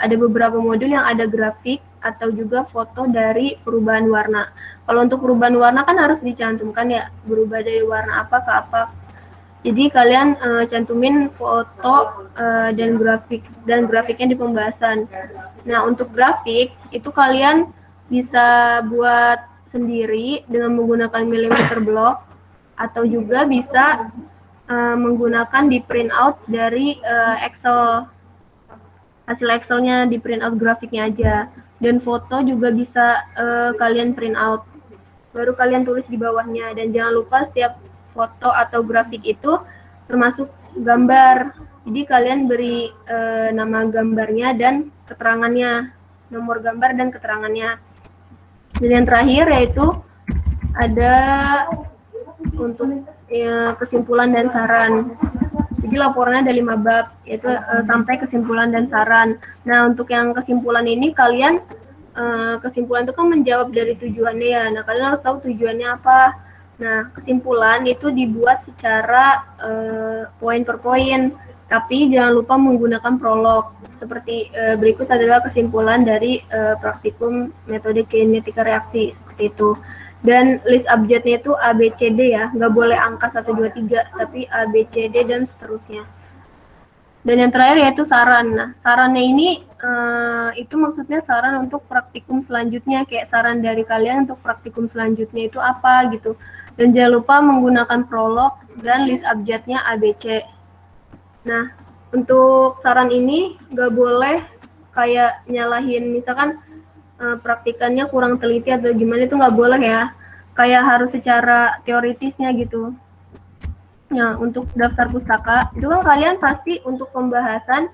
ada beberapa modul yang ada grafik atau juga foto dari perubahan warna. Kalau untuk perubahan warna kan harus dicantumkan ya, berubah dari warna apa ke apa. Jadi kalian cantumin foto dan grafiknya di pembahasan. Nah, untuk grafik itu kalian bisa buat sendiri dengan menggunakan millimeter block, atau juga bisa menggunakan di print out dari Excel. Hasil Excelnya di print out grafiknya aja. Dan foto juga bisa kalian print out. Baru kalian tulis di bawahnya. Dan jangan lupa setiap foto atau grafik itu termasuk gambar. Jadi kalian beri nama gambarnya dan keterangannya. Nomor gambar dan keterangannya. Dan yang terakhir yaitu ada untuk kesimpulan dan saran. Jadi laporannya ada 5 bab, yaitu sampai kesimpulan dan saran. Nah, untuk yang kesimpulan ini kalian kesimpulan itu kan menjawab dari tujuannya ya. Nah, kalian harus tahu tujuannya apa. Nah, kesimpulan itu dibuat secara poin per poin, tapi jangan lupa menggunakan prolog. Seperti berikut adalah kesimpulan dari praktikum metode kinetika reaksi, seperti itu. Dan list abjadnya itu A, B, C, D ya, nggak boleh angka 1, 2, 3, tapi A, B, C, D, dan seterusnya. Dan yang terakhir yaitu saran. Nah, sarannya ini itu maksudnya saran untuk praktikum selanjutnya, kayak saran dari kalian untuk praktikum selanjutnya itu apa gitu. Dan jangan lupa menggunakan prolog dan list abjadnya A, B, C. Nah, untuk saran ini nggak boleh kayak nyalahin, misalkan praktikannya kurang teliti atau gimana, itu nggak boleh ya, kayak harus secara teoritisnya gitu. Nah, untuk daftar pustaka itu kan kalian pasti untuk pembahasan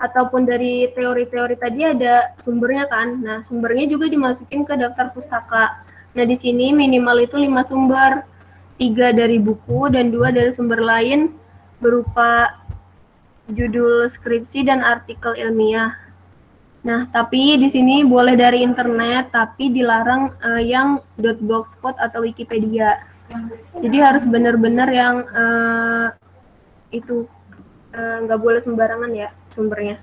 ataupun dari teori-teori tadi ada sumbernya kan. Nah, sumbernya juga dimasukin ke daftar pustaka. Nah, di sini minimal itu 5 sumber, 3 dari buku dan 2 dari sumber lain berupa judul skripsi dan artikel ilmiah. Nah, tapi di sini boleh dari internet, tapi dilarang yang .blogspot atau Wikipedia. Jadi harus benar-benar yang itu nggak boleh sembarangan ya sumbernya.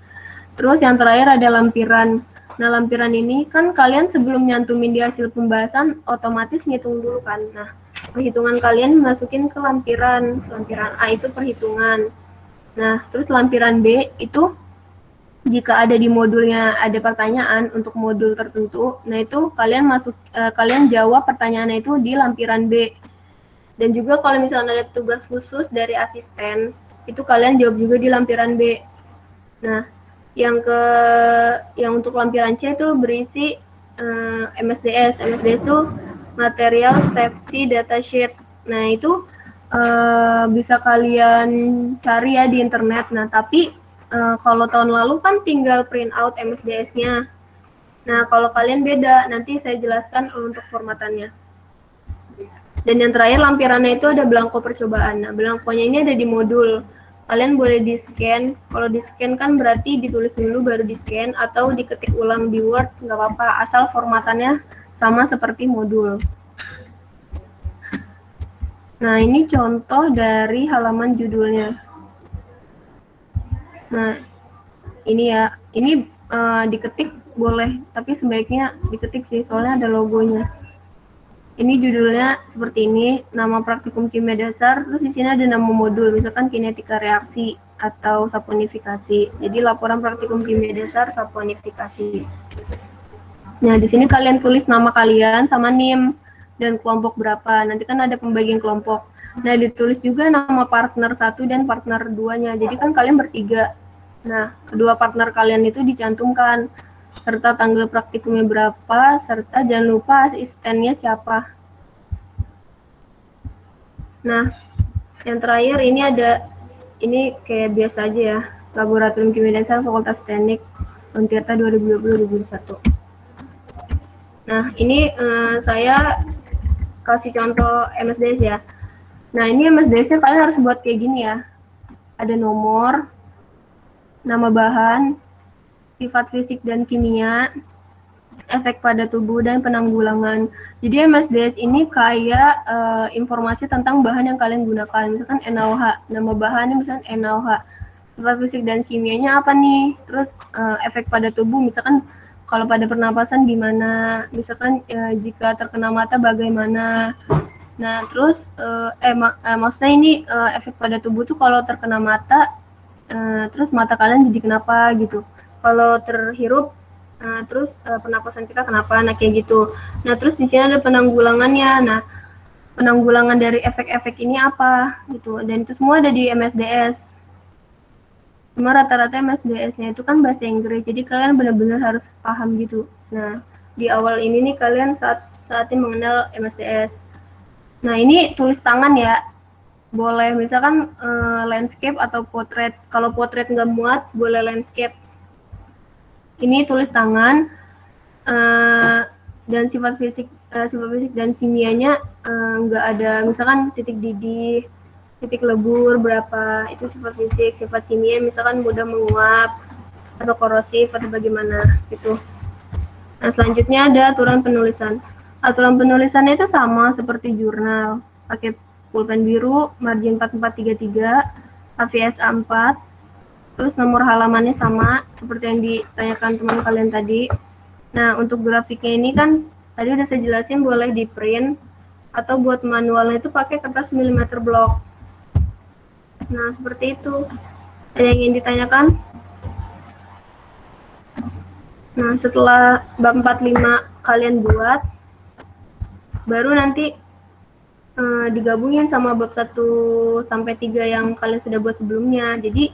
Terus yang terakhir ada lampiran. Nah, lampiran ini kan kalian sebelum nyantumin di hasil pembahasan otomatis ngitung dulu kan. Nah, perhitungan kalian masukin ke lampiran. Lampiran A itu perhitungan. Nah, terus lampiran B itu jika ada di modulnya ada pertanyaan untuk modul tertentu, nah itu kalian jawab pertanyaannya itu di lampiran B. Dan juga kalau misalnya ada tugas khusus dari asisten, itu kalian jawab juga di lampiran B. Nah, yang untuk lampiran C itu berisi MSDS. MSDS itu Material Safety Data Sheet. Nah, itu bisa kalian cari ya di internet. Nah, tapi kalau tahun lalu kan tinggal print out MSDS-nya. Nah, kalau kalian beda, nanti saya jelaskan untuk formatannya. Dan yang terakhir lampirannya itu ada belangko percobaan. Nah, belangkonya ini ada di modul. kalian boleh di-scan. Kalau di-scan kan berarti ditulis dulu baru di-scan, atau diketik ulang di Word, nggak apa-apa, asal formatannya sama seperti modul. Nah, ini contoh dari halaman judulnya. Nah, ini ya, ini diketik boleh, tapi sebaiknya diketik sih, soalnya ada logonya. Ini judulnya seperti ini, nama praktikum kimia dasar, terus di sini ada nama modul, misalkan kinetika reaksi atau saponifikasi. Jadi laporan praktikum kimia dasar saponifikasi. Nah, di sini kalian tulis nama kalian sama NIM dan kelompok berapa. Nanti kan ada pembagian kelompok. Nah, ditulis juga nama partner 1 dan partner 2-nya. Jadi kan kalian bertiga. Nah, kedua partner kalian itu dicantumkan, serta tanggal praktikumnya berapa, serta jangan lupa asistennya siapa. Nah, yang terakhir ini ada, ini kayak biasa aja ya, Laboratorium Kimia Dasar Fakultas Teknik Untirta 2020-2021. Nah, ini saya kasih contoh MSDS ya. Nah, ini MSDS-nya kalian harus buat kayak gini ya. Ada nomor, nama bahan, sifat fisik dan kimia, efek pada tubuh, dan penanggulangan. Jadi MSDS ini kayak informasi tentang bahan yang kalian gunakan. Misalkan NaOH, nama bahannya misalkan NaOH. Sifat fisik dan kimianya apa nih? Terus efek pada tubuh, misalkan kalau pada pernapasan gimana? Misalkan jika terkena mata bagaimana? Nah, terus maksudnya ini efek pada tubuh tuh kalau terkena mata, terus mata kalian jadi kenapa gitu. Kalau terhirup, terus pernapasan kita kenapa, nah kayak gitu. Nah, terus di sini ada penanggulangannya. Nah, penanggulangan dari efek-efek ini apa gitu. Dan itu semua ada di MSDS. Cuma rata-rata MSDS-nya itu kan bahasa Inggris, jadi kalian benar-benar harus paham gitu. Nah, di awal ini nih kalian saatnya mengenal MSDS. Nah, ini tulis tangan ya. Boleh misalkan landscape atau potret. Kalau potret nggak muat, boleh landscape. Ini tulis tangan, dan sifat fisik dan kimianya nggak ada, misalkan titik didih, titik lebur berapa, itu sifat fisik. Sifat kimia misalkan mudah menguap atau korosif atau bagaimana gitu. Nah, selanjutnya ada aturan penulisan. Aturan penulisannya itu sama seperti jurnal, pakai pulpen biru, margin 4433, HVS A4, terus nomor halamannya sama seperti yang ditanyakan teman kalian tadi. Nah, untuk grafiknya ini kan tadi udah saya jelasin, boleh di print atau buat manualnya itu pakai kertas milimeter block. Nah, seperti itu. Ada yang ingin ditanyakan? Nah, setelah bab 45 kalian buat, baru nanti digabungin sama bab 1 sampai 3 yang kalian sudah buat sebelumnya. Jadi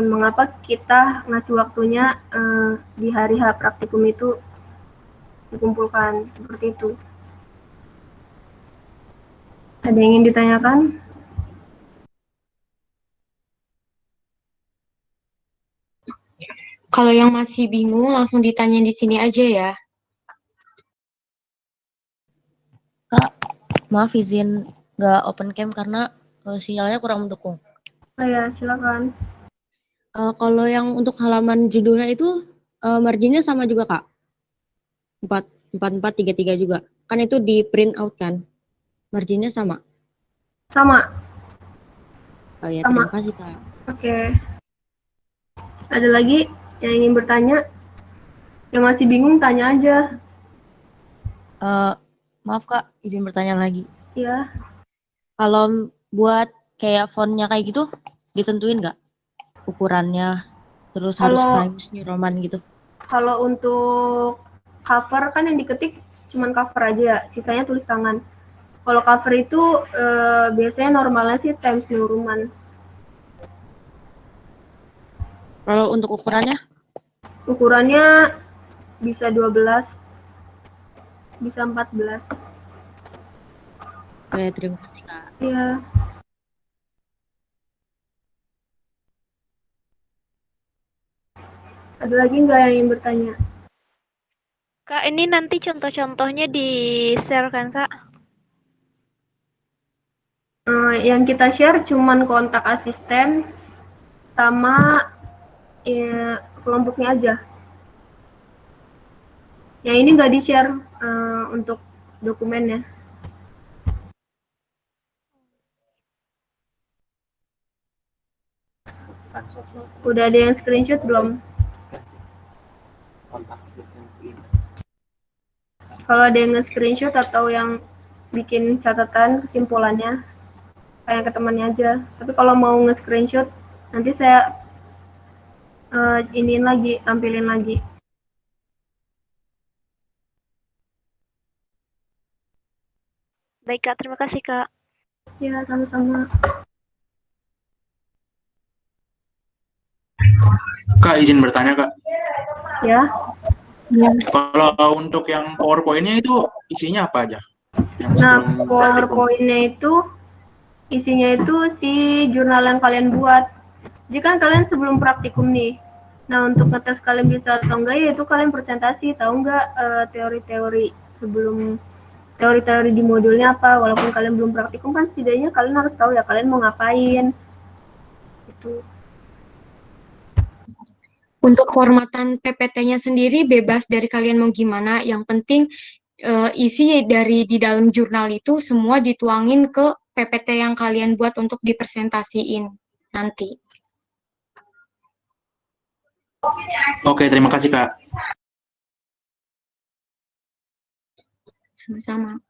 mengapa kita ngasih waktunya di hari H praktikum itu dikumpulkan seperti itu. Ada yang ingin ditanyakan? Kalau yang masih bingung langsung ditanya di sini aja ya. Kak, maaf izin nggak open cam karena sinyalnya kurang mendukung. Oh ya, silakan. Kalau yang untuk halaman judulnya itu marginnya sama juga Kak? 4433 juga. Kan itu di print out kan? Marginnya sama? Sama. Oh ya, sama. terima kasih Kak. Oke. Ada lagi yang ingin bertanya? Yang masih bingung tanya aja. Maaf Kak, izin bertanya lagi. Iya. Kalau buat kayak fontnya kayak gitu, ditentuin nggak ukurannya? Terus harus Times New Roman gitu? Kalau untuk cover kan yang diketik cuman cover aja, sisanya tulis tangan. Kalau cover itu biasanya normalnya sih Times New Roman. Kalau untuk ukurannya? Ukurannya bisa 12, bisa 14. Oke, terima kasih Kak. Iya. Ada lagi nggak yang ingin bertanya? Kak, ini nanti contoh-contohnya di-share kan, Kak? Yang kita share cuman kontak asisten sama kelompoknya aja. Yang ini nggak di-share untuk dokumennya. Udah ada yang screenshot belum? Kalau ada yang nge-screenshot atau yang bikin catatan kesimpulannya, kayak ke temannya aja. Tapi kalau mau nge-screenshot, nanti saya iniin lagi, tampilin lagi. Baik Kak, terima kasih Kak. Ya, sama-sama. Kak, izin bertanya, Kak. Ya. Kalau untuk yang PowerPoint-nya itu isinya apa aja? Nah, PowerPoint-nya itu isinya itu si jurnal yang kalian buat. Jadi kan kalian sebelum praktikum nih. Nah, untuk ngetes kalian bisa atau enggak ya itu kalian presentasi, tahu enggak teori-teori sebelum teori-teori di modulnya apa, walaupun kalian belum praktikum kan setidaknya kalian harus tahu ya kalian mau ngapain. Itu. Untuk formatan PPT-nya sendiri bebas dari kalian mau gimana, yang penting isi dari di dalam jurnal itu semua dituangin ke PPT yang kalian buat untuk dipresentasiin nanti. Oke, terima kasih, Kak. Sama-sama.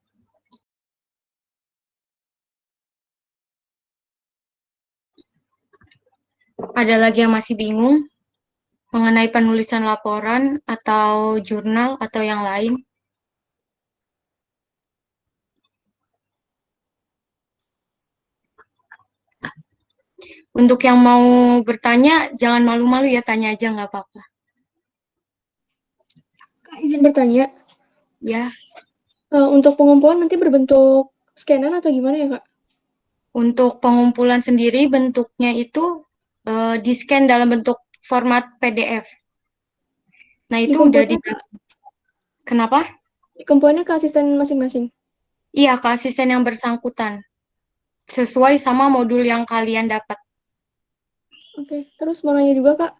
Ada lagi yang masih bingung mengenai penulisan laporan atau jurnal atau yang lain? Untuk yang mau bertanya, jangan malu-malu ya, tanya aja nggak apa-apa. Kak, izin bertanya. Ya. Untuk pengumpulan nanti berbentuk scanan atau gimana ya, Kak? Untuk pengumpulan sendiri bentuknya itu di-scan dalam bentuk format PDF. Nah, itu udah dibagi. Kenapa? Dikumpulannya ke asisten masing-masing? Iya, ke asisten yang bersangkutan. Sesuai sama modul yang kalian dapat. Oke, terus mau nanya juga, Kak.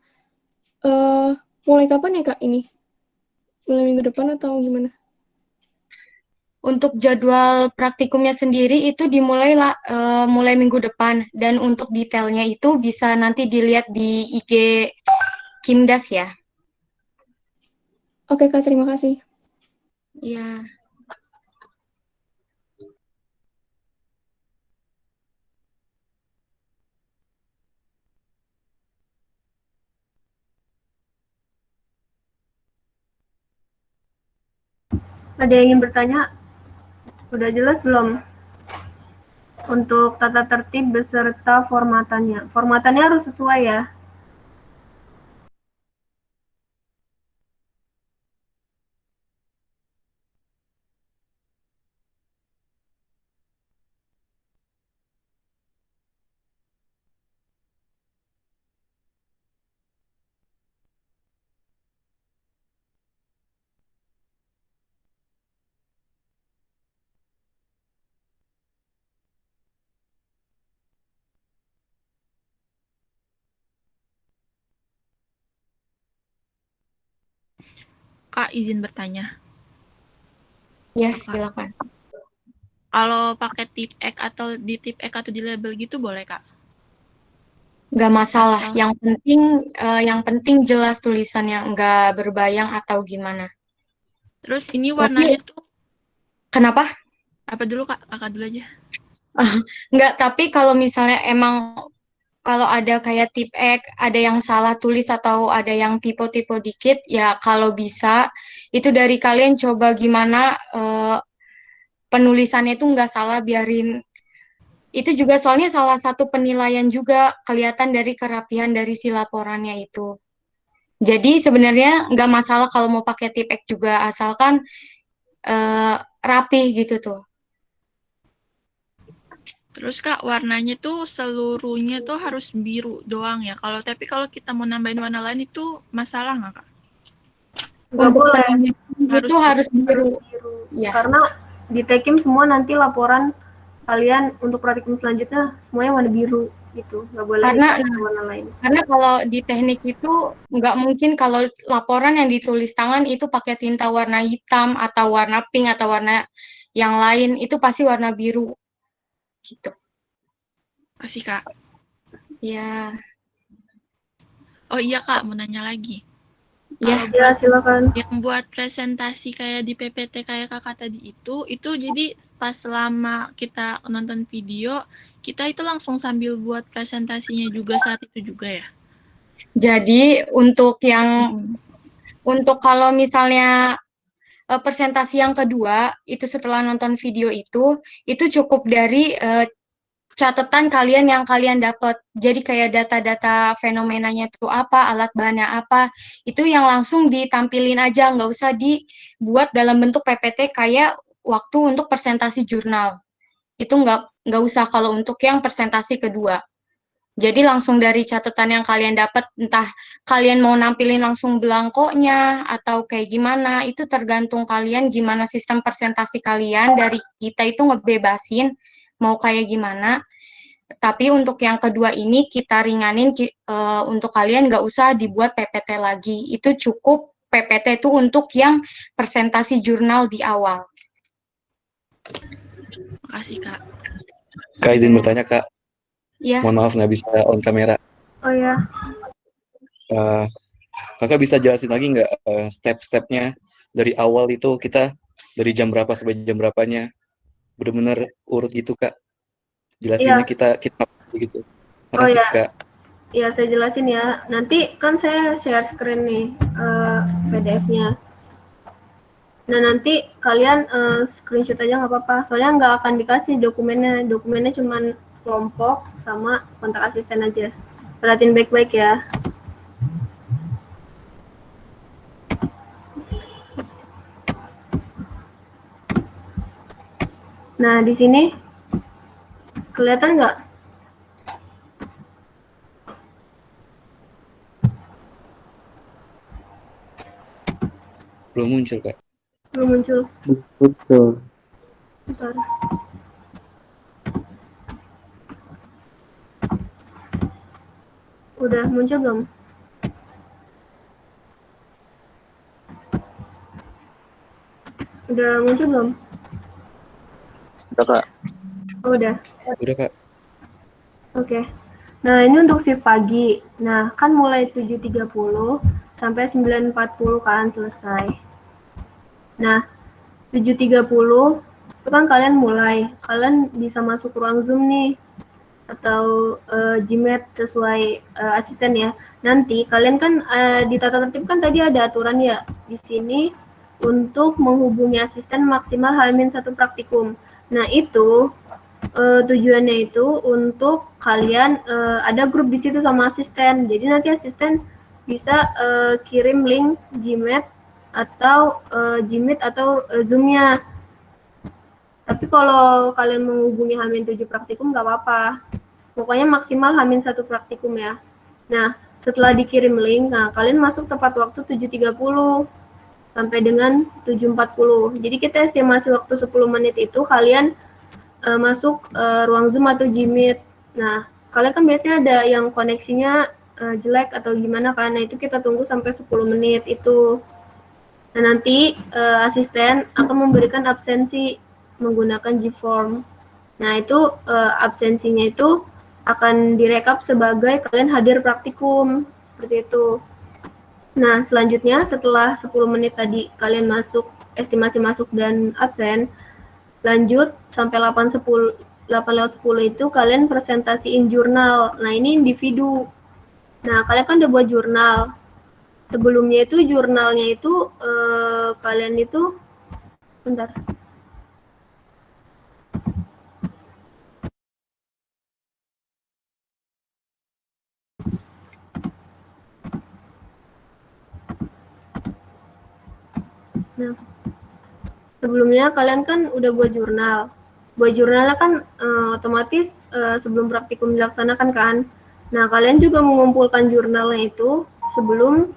Mulai kapan ya, Kak, ini? Mulai minggu depan atau gimana? Untuk jadwal praktikumnya sendiri itu dimulai mulai minggu depan, dan untuk detailnya itu bisa nanti dilihat di IG Kimdas ya. Oke Kak, terima kasih. Iya. Ada yang ingin bertanya? Udah jelas belum? Untuk tata tertib beserta formatannya. Formatannya harus sesuai ya. Kak, izin bertanya. Ya, silakan. Kalau pakai tip-ek atau di tip-ek atau di label gitu boleh, Kak? Nggak masalah. Yang penting jelas tulisannya, nggak berbayang atau gimana. Terus ini warnanya tuh kenapa? apa dulu, Kak? Kakak dulu aja. Nggak, tapi kalau misalnya emang kalau ada kayak tip-ek, ada yang salah tulis atau ada yang typo-typo dikit, ya kalau bisa itu dari kalian coba gimana penulisannya itu nggak salah, biarin. Itu juga soalnya salah satu penilaian juga, kelihatan dari kerapihan dari si laporannya itu. Jadi sebenarnya nggak masalah kalau mau pakai tip-ek juga, asalkan rapih gitu tuh. Terus Kak, warnanya tuh seluruhnya tuh harus biru doang ya. Tapi kalau kita mau nambahin warna lain itu masalah nggak, Kak? Nggak boleh. Itu harus biru. Ya. Karena di Tekim semua nanti laporan kalian untuk praktikum selanjutnya semuanya warna biru gitu, nggak boleh Karena warna lain. Karena kalau di teknik itu nggak mungkin kalau laporan yang ditulis tangan itu pakai tinta warna hitam atau warna pink atau warna yang lain, itu pasti warna biru gitu. Kasih Kak. Ya. Oh iya Kak, mau nanya lagi. Ya, silakan. Yang buat presentasi kayak di PPT kayak kakak tadi itu jadi pas selama kita nonton video, kita itu langsung sambil buat presentasinya juga saat itu juga ya? Jadi untuk untuk kalau misalnya presentasi yang kedua itu setelah nonton video itu cukup dari catatan kalian yang kalian dapat. Jadi kayak data-data fenomenanya itu apa, alat bahannya apa, itu yang langsung ditampilin aja, nggak usah dibuat dalam bentuk PPT kayak waktu untuk presentasi jurnal. Itu nggak usah kalau untuk yang presentasi kedua. Jadi langsung dari catatan yang kalian dapat, entah kalian mau nampilin langsung belangkonya atau kayak gimana, itu tergantung kalian gimana sistem presentasi kalian. Dari kita itu ngebebasin mau kayak gimana. Tapi untuk yang kedua ini kita ringanin untuk kalian nggak usah dibuat PPT lagi. Itu cukup PPT itu untuk yang presentasi jurnal di awal. Makasih Kak. Kak izin bertanya Kak. Iya. Mohon maaf nggak bisa on kamera. Oh ya. Kakak bisa jelasin lagi nggak step-stepnya dari awal itu kita dari jam berapa sampai jam berapanya? Benar-benar urut gitu Kak. Jelasinnya kita gitu. Makasih Kak. Ya, saya jelasin ya. Nanti kan saya share screen nih PDF-nya. Nah, nanti kalian screenshot aja nggak apa-apa. Soalnya nggak akan dikasih dokumennya. Dokumennya cuma kelompok sama kontak asisten aja. Perhatiin baik-baik ya. Nah, di sini kelihatan nggak? Belum muncul Kak. Belum muncul. Betul. Bentar. Udah muncul belum? Udah muncul belum? Udah Kak. Oh, udah. Udah Kak. Oke. Nah, ini untuk shift pagi. Nah, kan mulai 7.30 sampai 9.40 kan selesai. Nah, 7.30 itu kan kalian mulai. Kalian bisa masuk ruang Zoom nih atau Gmeet sesuai asisten ya. Nanti kalian kan di tata tertib kan tadi ada aturan ya di sini untuk menghubungi asisten maksimal H-1 praktikum. Nah, itu tujuannya itu untuk kalian ada grup di situ sama asisten. Jadi nanti asisten bisa kirim link Gmeet atau Gmeet atau Zoom-nya. Tapi kalau kalian menghubungi H-7 praktikum nggak apa-apa. Pokoknya maksimal H-1 praktikum ya. Nah, setelah dikirim link, nah kalian masuk tepat waktu 7.30 sampai dengan 7.40. Jadi kita estimasi waktu 10 menit itu kalian masuk ruang Zoom atau Gmeet. Nah, kalian kan biasanya ada yang koneksinya jelek atau gimana kan. Nah, itu kita tunggu sampai 10 menit itu. Nah, nanti asisten akan memberikan absensi menggunakan Gform. Nah, itu absensinya itu akan direkap sebagai kalian hadir praktikum, seperti itu. Nah, selanjutnya setelah 10 menit tadi kalian masuk, estimasi masuk dan absen, lanjut sampai 8.10 itu kalian presentasiin jurnal. Nah, ini individu. Nah, kalian kan udah buat jurnal. Sebelumnya itu jurnalnya itu kalian itu bentar. Nah, sebelumnya kalian kan udah buat jurnal. Buat jurnalnya kan otomatis sebelum praktikum dilaksanakan kan. Nah, kalian juga mengumpulkan jurnalnya itu sebelum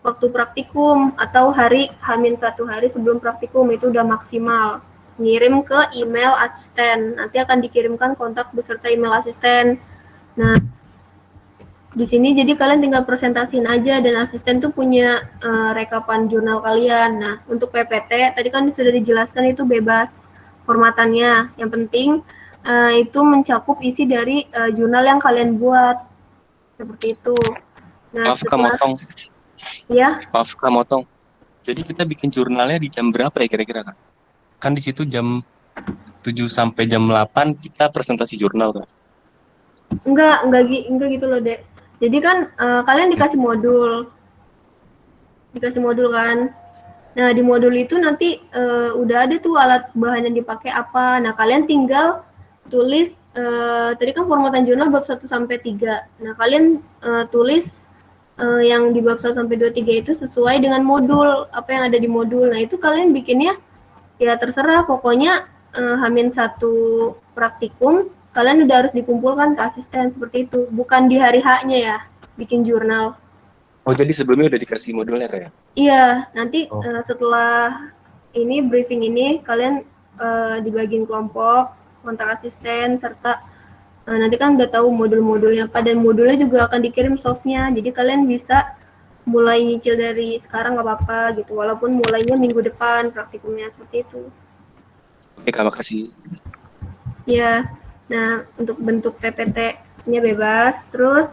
waktu praktikum atau hari H-1 hari sebelum praktikum, itu udah maksimal. ngirim ke email asisten. Nanti akan dikirimkan kontak beserta email asisten. Nah, di sini jadi kalian tinggal presentasiin aja dan asisten tuh punya rekapan jurnal kalian. Nah, untuk PPT tadi kan sudah dijelaskan itu bebas formatannya. Yang penting itu mencakup isi dari jurnal yang kalian buat. Seperti itu. Nah, Maaf Kak motong. Ya. Maaf Kak motong. Jadi kita bikin jurnalnya di jam berapa ya kira-kira Kak? Kan di situ jam 7 sampai jam 8 kita presentasi jurnal Kak. Enggak gitu loh, Dek. Jadi kan kalian dikasih modul. Dikasih modul kan. Nah, di modul itu nanti udah ada tuh alat bahan yang dipakai apa. Nah, kalian tinggal tulis tadi kan formatan jurnal bab 1 sampai 3. Nah, kalian tulis yang di bab 1 sampai 2 3 itu sesuai dengan modul, apa yang ada di modul. Nah, itu kalian bikinnya ya terserah, pokoknya H-1 praktikum kalian udah harus dikumpulkan ke asisten seperti itu. Bukan di hari H-nya ya, bikin jurnal. Oh, jadi sebelumnya udah dikasih modulnya Kak ya? Iya, nanti setelah ini briefing ini kalian dibagiin kelompok, kontak asisten, serta nanti kan udah tahu modul-modulnya apa, dan modulnya juga akan dikirim softnya, jadi kalian bisa mulai nyicil dari sekarang nggak apa-apa gitu, walaupun mulainya minggu depan praktikumnya seperti itu. Oke Kak, makasih. Ya, nah untuk bentuk PPT-nya bebas, terus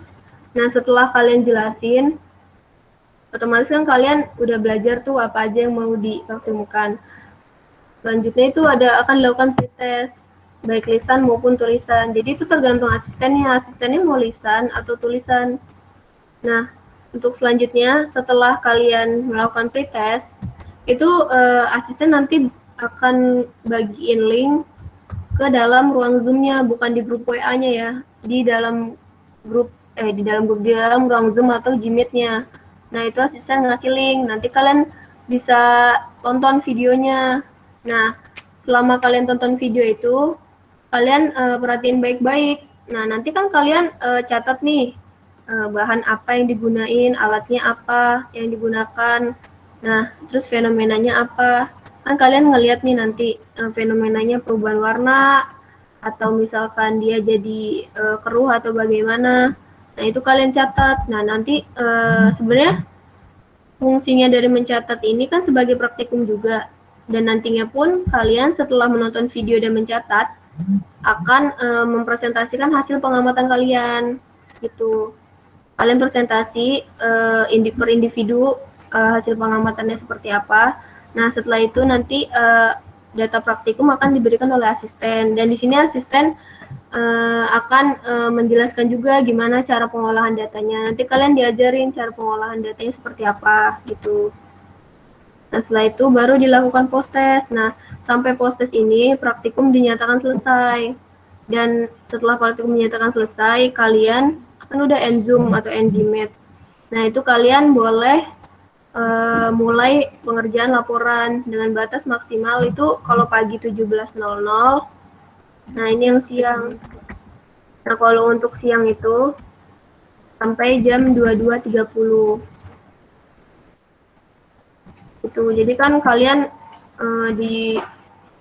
nah setelah kalian jelasin, otomatis kan kalian udah belajar tuh apa aja yang mau dipraktikumkan. Selanjutnya itu akan dilakukan pretest, baik lisan maupun tulisan. Jadi itu tergantung asistennya mau lisan atau tulisan. Nah, untuk selanjutnya setelah kalian melakukan pretest, itu asisten nanti akan bagiin link ke dalam ruang Zoom-nya, bukan di grup WA-nya ya, di dalam ruang Zoom atau Gmeet-nya. Nah, itu asisten ngasih link, nanti kalian bisa tonton videonya. Nah, selama kalian tonton video itu, kalian perhatiin baik-baik. Nah, nanti kan kalian catat nih bahan apa yang digunain, alatnya apa yang digunakan. Nah, terus fenomenanya apa. Kan kalian ngelihat nih nanti fenomenanya perubahan warna, atau misalkan dia jadi keruh atau bagaimana. Nah, itu kalian catat. Nah, nanti sebenarnya fungsinya dari mencatat ini kan sebagai praktikum juga. Dan nantinya pun kalian setelah menonton video dan mencatat, akan mempresentasikan hasil pengamatan kalian gitu. Kalian presentasi per individu hasil pengamatannya seperti apa. Nah, setelah itu nanti data praktikum akan diberikan oleh asisten, dan di sini asisten akan menjelaskan juga gimana cara pengolahan datanya. Nanti kalian diajarin cara pengolahan datanya seperti apa gitu. Nah, setelah itu baru dilakukan post-test. Nah, sampai post-test ini praktikum dinyatakan selesai. Dan setelah praktikum dinyatakan selesai, kalian kan udah end Zoom atau end Gmeet. Nah, itu kalian boleh mulai pengerjaan laporan dengan batas maksimal itu kalau pagi 17.00. Nah, ini yang siang. Nah, kalau untuk siang itu sampai jam 22.30. Itu. Jadi kan kalian di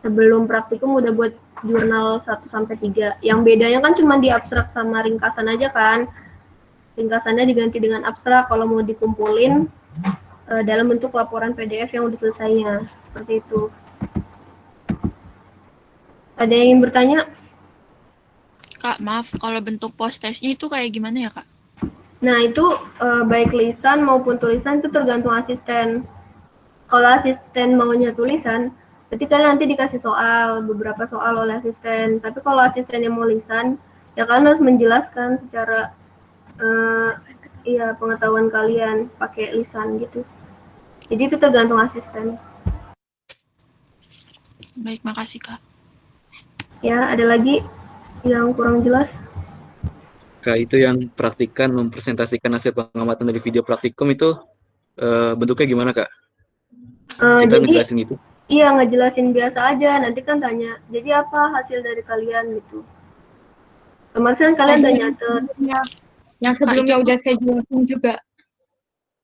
sebelum praktikum udah buat jurnal 1 sampai 3. Yang bedanya kan cuma di abstrak sama ringkasan aja kan. Ringkasannya diganti dengan abstrak kalau mau dikumpulin dalam bentuk laporan PDF yang udah selesainya. Seperti itu. Ada yang ingin bertanya? Kak, maaf, kalau bentuk post-testnya itu kayak gimana ya, Kak? Nah, itu baik lisan maupun tulisan itu tergantung asisten. Kalau asisten maunya tulisan, berarti kalian nanti dikasih beberapa soal oleh asisten. Tapi kalau asisten yang mau lisan, ya kalian harus menjelaskan secara pengetahuan kalian pakai lisan gitu. Jadi itu tergantung asisten. Baik, makasih Kak. Ya, ada lagi yang kurang jelas? Kak, itu yang praktikan mempresentasikan hasil pengamatan dari video praktikum itu bentuknya gimana, Kak? Kita ngejelasin itu? Iya, ngejelasin biasa aja. Nanti kan tanya, jadi apa hasil dari kalian gitu. Kemarin kalian udah nyatet. Yang sebelumnya udah saya jelasin juga.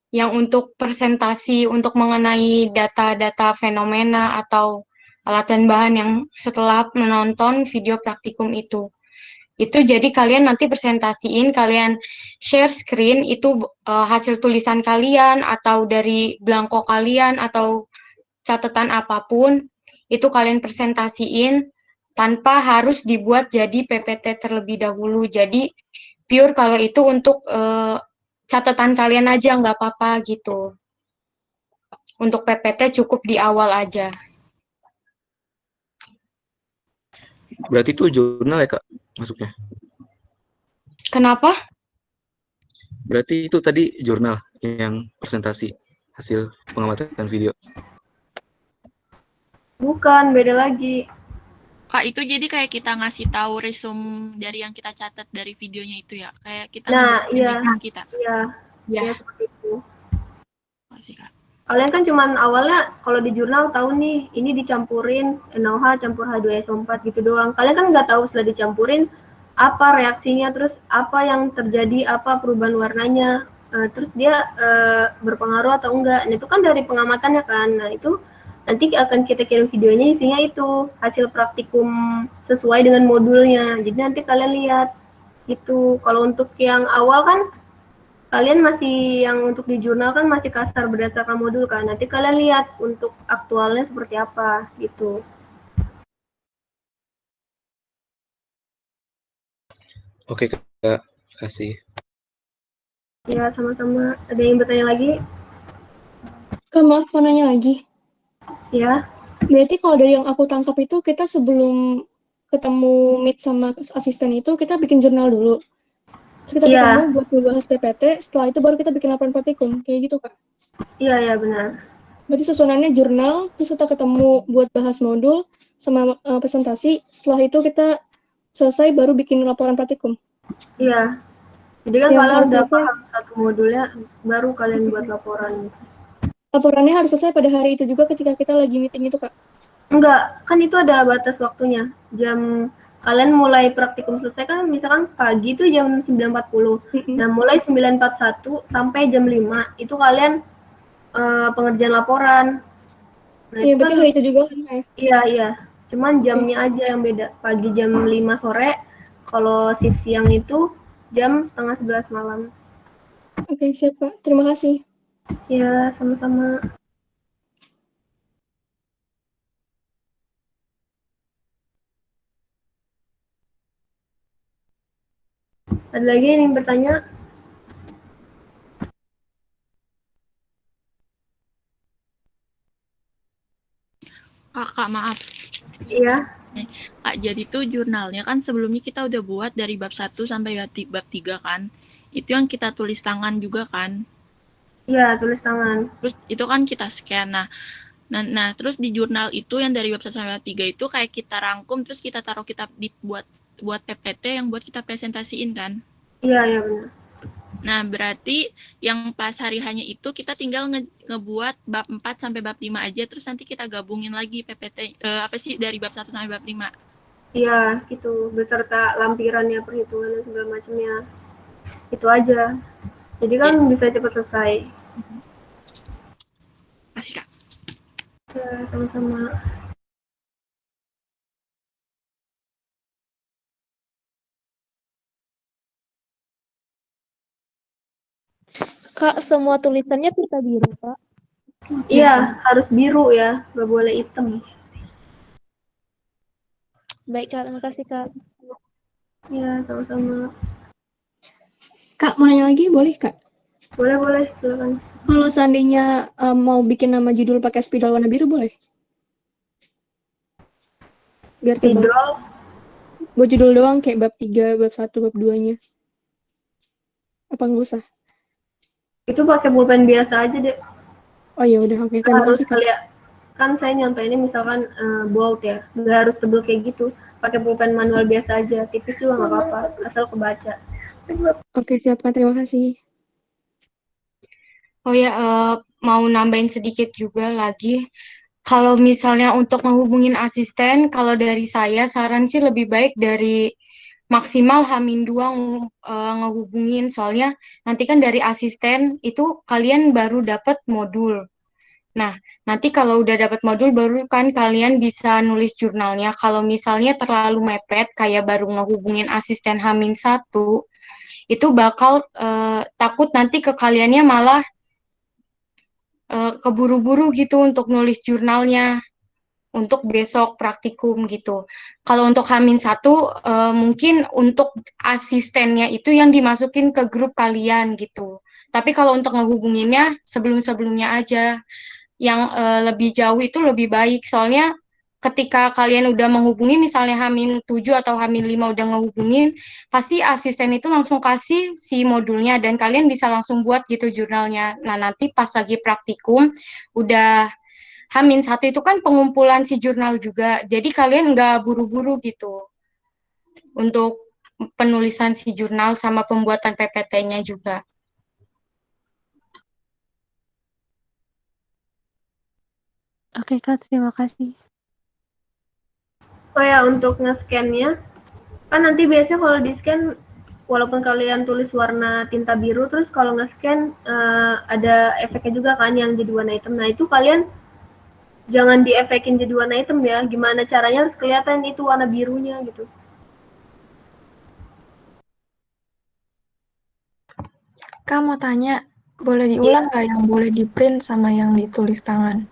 Yang untuk presentasi untuk mengenai data-data fenomena atau alat dan bahan yang setelah menonton video praktikum itu. Itu jadi kalian nanti presentasiin, kalian share screen itu hasil tulisan kalian atau dari belangko kalian atau catatan apapun, itu kalian presentasiin tanpa harus dibuat jadi PPT terlebih dahulu. Jadi pure kalau itu untuk catatan kalian aja nggak apa-apa gitu. Untuk PPT cukup di awal aja. Berarti itu jurnal ya Kak masuknya? Kenapa? Berarti itu tadi jurnal yang presentasi hasil pengamatan video. Bukan, beda lagi. Kak, itu jadi kayak kita ngasih tahu resume dari yang kita catat dari videonya itu ya. Kayak kita Nah, ngejelasin iya. background kita. Iya. Iya. Iya, seperti itu. Makasih, Kak. Kalian kan cuman awalnya kalau di jurnal tahu nih, ini dicampurin NaOH campur H2SO4 gitu doang. Kalian kan nggak tahu setelah dicampurin apa reaksinya, terus apa yang terjadi, apa perubahan warnanya, terus dia berpengaruh atau enggak. Nah, itu kan dari pengamatannya kan. Nah, itu nanti akan kita kirim videonya, isinya itu hasil praktikum sesuai dengan modulnya. Jadi nanti kalian lihat itu. Kalau untuk yang awal kan kalian masih yang untuk di jurnal kan masih kasar berdasarkan modul kan. Nanti kalian lihat untuk aktualnya seperti apa gitu. Oke Kak, kasih. Ya, sama-sama. Ada yang bertanya lagi? Kak, maaf mau nanya lagi. Ya. Berarti kalau dari yang aku tangkap itu kita sebelum ketemu meet sama asisten itu kita bikin jurnal dulu. Terus kita Iya. ketemu buat membahas PPT, setelah itu baru kita bikin laporan praktikum, kayak gitu Kak. Iya, iya benar. Berarti susunannya jurnal, terus kita ketemu buat bahas modul sama presentasi, setelah itu kita selesai baru bikin laporan praktikum. Iya. Jadi kan Yang kalau udah harusnya- paham satu modulnya, baru kalian buat laporan. Laporannya harus selesai pada hari itu juga ketika kita lagi meeting itu Kak. Enggak, kan itu ada batas waktunya. Jam kalian mulai praktikum selesai kan misalkan pagi itu jam 9.40. Nah, mulai 9.41 sampai jam 5 itu kalian pengerjaan laporan. Nah, Iya, itu berarti kan- hari itu juga kan Kak? Iya, iya. Cuman jamnya aja yang beda. Pagi jam 5 sore, kalau shift siang itu jam setengah 11 malam. Oke, siap Kak. Terima kasih. Ya, sama-sama. Ada lagi yang ingin bertanya? Kak, maaf. Iya. Kak, jadi tuh jurnalnya kan sebelumnya kita udah buat dari bab 1 sampai bab 3 kan. Itu yang kita tulis tangan juga kan. Iya, tulis tangan. Terus itu kan kita scan. Nah, terus di jurnal itu yang dari bab 1 sampai bab 3 itu kayak kita rangkum terus kita taruh buat PPT yang buat kita presentasiin kan. Iya, iya benar. Nah, berarti yang pas hari hanya itu kita tinggal ngebuat bab 4 sampai bab 5 aja terus nanti kita gabungin lagi PPT dari bab 1 sampai bab 5. Iya, gitu. Beserta lampirannya, perhitungan dan segala macamnya. Itu aja. Jadi kan bisa cepat selesai. Makasih, Kak. Ya, sama-sama. Kak, semua tulisannya tinta biru, Kak. Iya, harus biru ya, nggak boleh hitam. Baik, Kak. Terima kasih, Kak. Iya, sama-sama. Kak, mau nanya lagi? Boleh Kak? Boleh, silakan. Kalau seandainya mau bikin nama judul pakai spidol warna biru, boleh? Biar tebal. Spidol? Buat judul doang, kayak bab 3, bab 1, bab 2-nya. Apa nggak usah? Itu pakai pulpen biasa aja deh. Oh ya udah, oke. Terima Harus kasih Kak. kalian, kan saya nyontoinnya misalkan bold ya, nggak harus tebel kayak gitu. Pakai pulpen manual biasa aja, tipis juga nggak apa-apa, asal kebaca. Oke, siap Kak. Terima kasih. Oh ya, mau nambahin sedikit juga lagi. Kalau misalnya untuk menghubungin asisten, kalau dari saya saran sih lebih baik dari maksimal H-2 ngehubungin. Soalnya nanti kan dari asisten itu kalian baru dapat modul. Nah, nanti kalau udah dapat modul baru kan kalian bisa nulis jurnalnya. Kalau misalnya terlalu mepet, kayak baru ngehubungin asisten H-1, itu bakal takut nanti ke kaliannya malah keburu-buru gitu untuk nulis jurnalnya untuk besok praktikum gitu. Kalau untuk H-1 mungkin untuk asistennya itu yang dimasukin ke grup kalian gitu. Tapi kalau untuk ngehubunginnya sebelum-sebelumnya aja. Yang lebih jauh itu lebih baik. Soalnya ketika kalian udah menghubungi misalnya H-7 atau H-5 udah ngehubungin, pasti asisten itu langsung kasih si modulnya dan kalian bisa langsung buat gitu jurnalnya. Nah, nanti pas lagi praktikum udah H-1 itu kan pengumpulan si jurnal juga. Jadi kalian nggak buru-buru gitu untuk penulisan si jurnal sama pembuatan PPT-nya juga. Oke Kak, terima kasih. Oh ya, untuk nge-scan-nya, kan nanti biasanya kalau di-scan, walaupun kalian tulis warna tinta biru, terus kalau nge-scan ada efeknya juga kan yang jadi warna hitam. Nah, itu kalian jangan diefekin jadi warna hitam ya. Gimana caranya harus kelihatan itu warna birunya gitu. Kak mau tanya, boleh diulang nggak yang boleh di print sama yang ditulis tangan?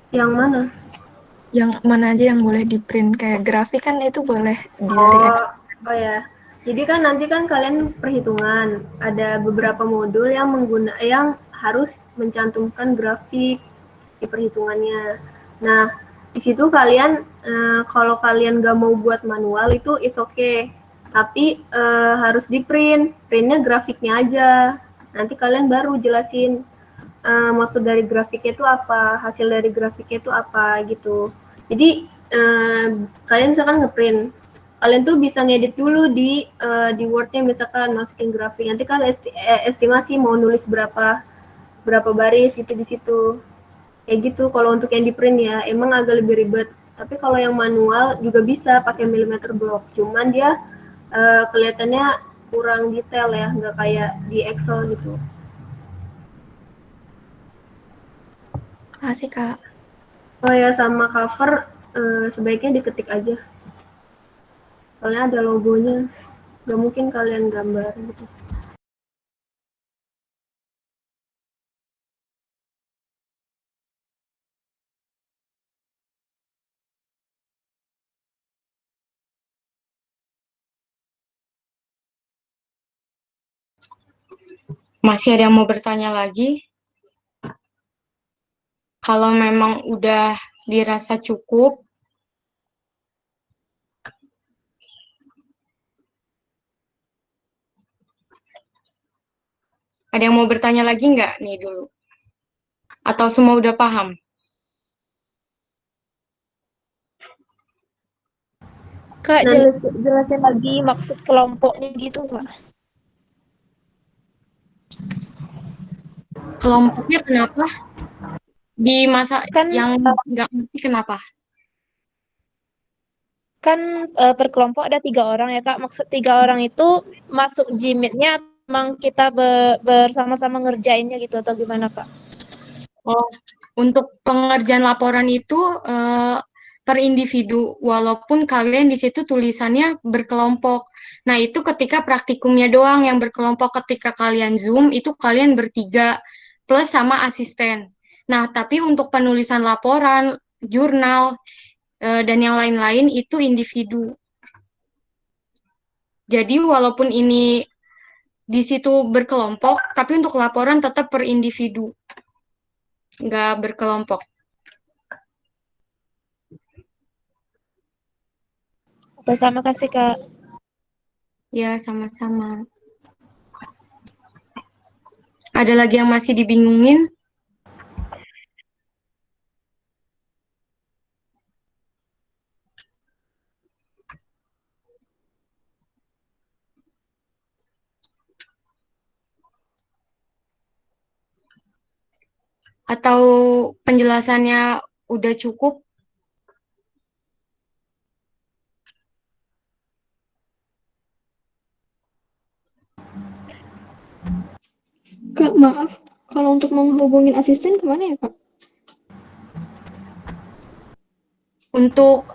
Yang mana? Yang mana aja yang boleh di print? Kayak grafik kan itu boleh dari Excel. Oh ya, jadi kan nanti kan kalian perhitungan, ada beberapa modul yang harus mencantumkan grafik di perhitungannya. Nah, di situ kalian kalau kalian nggak mau buat manual itu it's okay, tapi harus di printnya grafiknya aja. Nanti kalian baru jelasin maksud dari grafiknya itu apa, hasil dari grafiknya itu apa gitu. Jadi kalian misalkan ngeprint, kalian tuh bisa ngedit dulu di Word-nya, misalkan masukin grafik. Nanti kalian estimasi mau nulis berapa baris gitu di situ. Kayak gitu kalau untuk yang di print ya, emang agak lebih ribet. Tapi kalau yang manual juga bisa pakai millimeter block. Cuman dia kelihatannya kurang detail ya, nggak kayak di Excel gitu. Makasih Kak. Oh ya, sama cover sebaiknya diketik aja. Soalnya ada logonya, nggak mungkin kalian gambar gitu. Masih ada yang mau bertanya lagi? Kalau memang udah dirasa cukup, ada yang mau bertanya lagi nggak nih dulu? Atau semua udah paham? Kak, jelasin lagi maksud kelompoknya gitu, Kak. Kelompoknya kenapa? Di masa yang nggak ngerti kenapa? Kan per kelompok ada 3 orang ya, Kak. Maksud 3 orang itu masuk Gmeet-nya emang kita bersama-sama ngerjainnya gitu atau gimana, Kak? Oh, untuk pengerjaan laporan itu per individu, walaupun kalian di situ tulisannya berkelompok. Nah, itu ketika praktikumnya doang yang berkelompok, ketika kalian Zoom, itu kalian bertiga, plus sama asisten. Nah, tapi untuk penulisan laporan, jurnal, dan yang lain-lain itu individu. Jadi, walaupun ini di situ berkelompok, tapi untuk laporan tetap per individu, nggak berkelompok. Oke, Kak, makasih, Kak. Ya, sama-sama. Ada lagi yang masih dibingungin? Atau penjelasannya udah cukup? Kak, maaf, kalau untuk menghubungin asisten kemana ya, Kak? Untuk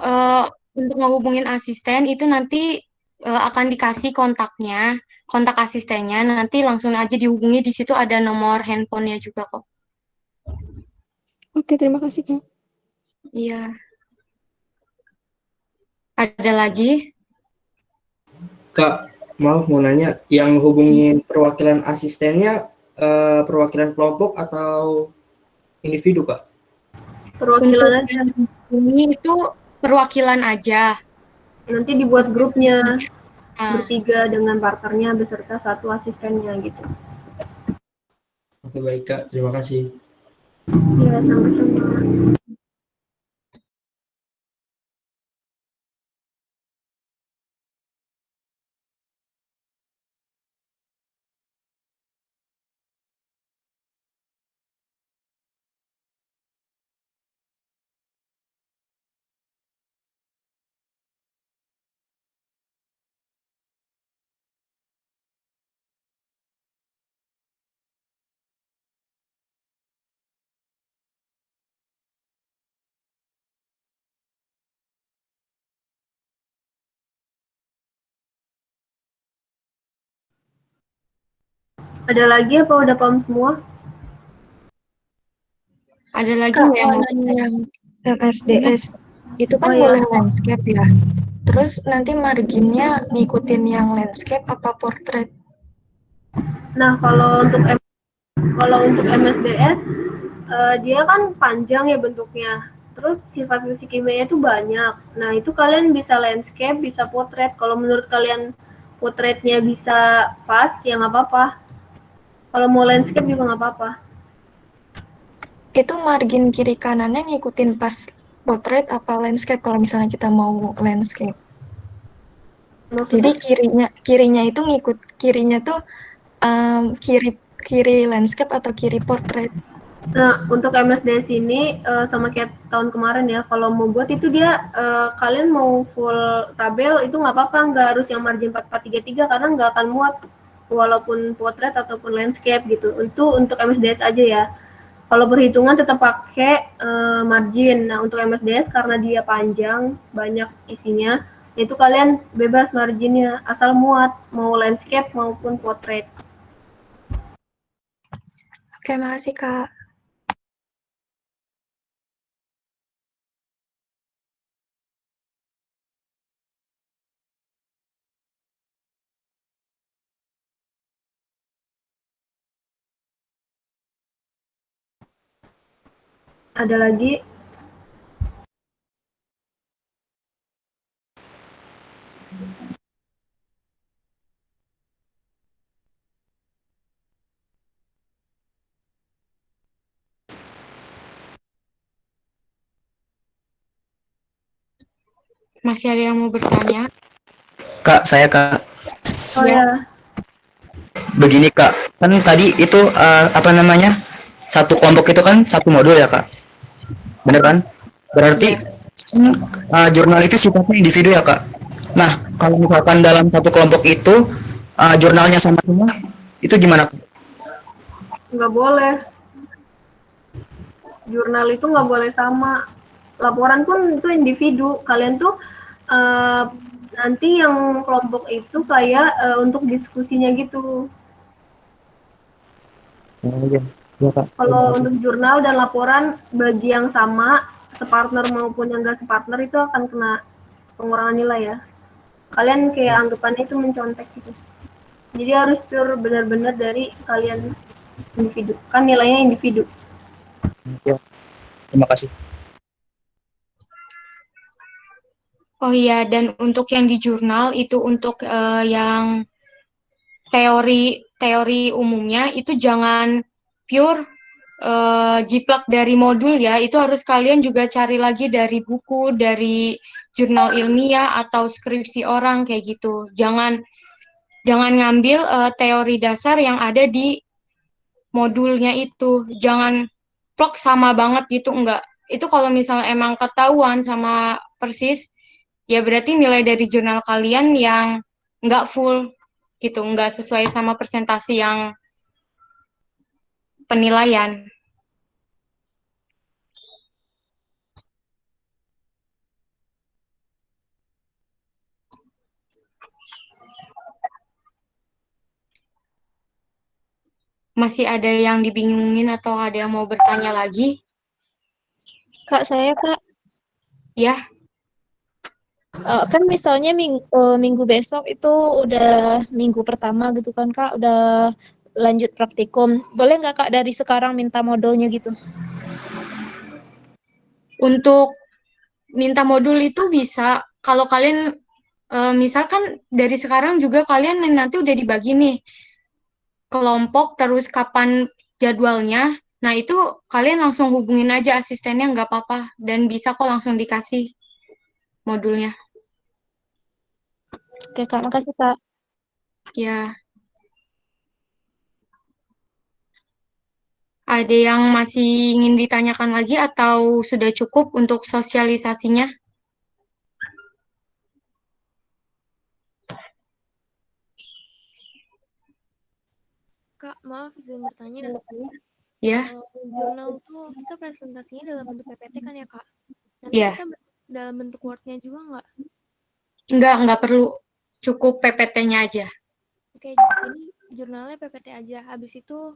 untuk ngehubungin asisten itu nanti akan dikasih kontaknya, kontak asistennya, nanti langsung aja dihubungi, di situ ada nomor handphonenya juga kok. Oke, terima kasih, Kak. Iya. Ada lagi? Kak, maaf mau nanya, yang hubungin perwakilan asistennya perwakilan kelompok atau individu, Kak? Perwakilan aja. Ini itu perwakilan aja. Nanti dibuat grupnya bertiga dengan partnernya beserta satu asistennya gitu. Oke, baik, Kak. Terima kasih. Ya, sama-sama. Ada lagi apa udah paham semua? Ada lagi Kak, yang mau nanya yang MSDS itu kan Oh, iya. boleh landscape ya. Terus nanti marginnya ngikutin yang landscape apa portrait? Nah, kalau untuk MSDS dia kan panjang ya bentuknya. Terus sifat fisik kimianya itu banyak. Nah, itu kalian bisa landscape, bisa potret. Kalau menurut kalian potretnya bisa pas, ya nggak apa-apa. Kalau mau landscape juga nggak apa-apa. Itu margin kiri kanannya ngikutin pas portrait apa landscape kalau misalnya kita mau landscape? Maksudnya? Jadi kirinya itu kirinya tuh kiri landscape atau kiri portrait? Nah, untuk MSDS ini sama kayak tahun kemarin ya, kalau mau buat itu dia kalian mau full tabel itu nggak apa-apa, nggak harus yang margin 4433 karena nggak akan muat walaupun potret ataupun landscape gitu. Untuk MSDS aja ya. Kalau perhitungan tetap pakai margin. Nah, untuk MSDS karena dia panjang, banyak isinya, itu kalian bebas marginnya asal muat mau landscape maupun potret. Oke, makasih Kak. Ada lagi? Masih ada yang mau bertanya? Kak, saya Kak. Oh ya. Begini Kak, kan tadi itu apa namanya? Satu kelompok itu kan satu modul ya Kak? Bener kan? Berarti jurnal itu sifatnya individu ya Kak? Nah, kalau misalkan dalam satu kelompok itu jurnalnya sama semua, itu gimana Kak? Nggak boleh. Jurnal itu nggak boleh sama. Laporan pun itu individu. Kalian tuh nanti yang kelompok itu kayak untuk diskusinya gitu. Kalau untuk jurnal dan laporan bagi yang sama, separtner maupun yang nggak separtner itu akan kena pengurangan nilai ya. Kalian kayak anggapannya itu mencontek gitu. Jadi harus pure benar-benar dari kalian individu. Kan nilainya individu. Ya, terima kasih. Oh iya, dan untuk yang di jurnal itu untuk yang teori umumnya itu jangan pure jiplak dari modul ya, itu harus kalian juga cari lagi dari buku, dari jurnal ilmiah atau skripsi orang kayak gitu. Jangan ngambil teori dasar yang ada di modulnya itu. Jangan plok sama banget gitu, enggak. Itu kalau misalnya emang ketahuan sama persis, ya berarti nilai dari jurnal kalian yang enggak full gitu, enggak sesuai sama presentasi yang penilaian. Masih ada yang dibingungin atau ada yang mau bertanya lagi? Kak, saya Kak, Ya, kan misalnya minggu besok itu udah minggu pertama gitu kan Kak, udah lanjut praktikum. Boleh nggak Kak dari sekarang minta modulnya gitu? untuk minta modul itu bisa. Kalau kalian misalkan dari sekarang juga kalian nanti udah dibagi nih kelompok terus kapan jadwalnya. Nah, itu kalian langsung hubungin aja asistennya nggak apa-apa dan bisa kok langsung dikasih modulnya. Oke Kak, makasih Kak. Ya. Ada yang masih ingin ditanyakan lagi atau sudah cukup untuk sosialisasinya? Kak, maaf izin bertanya. Ya. Jurnal tuh kita presentasinya dalam bentuk PPT kan ya Kak? Nanti Ya. kita dalam bentuk Word-nya juga nggak? Nggak perlu. Cukup PPT-nya aja. Oke, ini jurnalnya PPT aja. Habis itu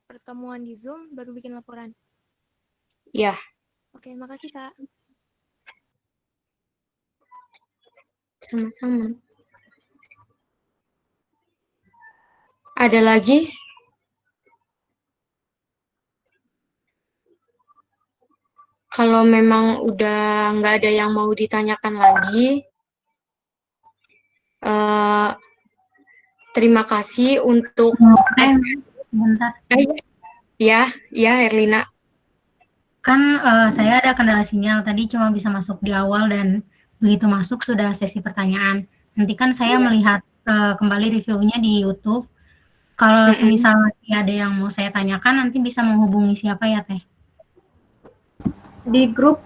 pertemuan di Zoom baru bikin laporan. Ya. Oke, makasih Kak. Sama-sama. Ada lagi? Kalau memang udah nggak ada yang mau ditanyakan lagi, terima kasih untuk Bentar. Ya, Herlina. Kan saya ada kendala sinyal tadi, cuma bisa masuk di awal dan begitu masuk sudah sesi pertanyaan. Nanti kan saya melihat kembali reviewnya di YouTube. Kalau semisal nanti ada yang mau saya tanyakan, nanti bisa menghubungi siapa ya Teh? Di grup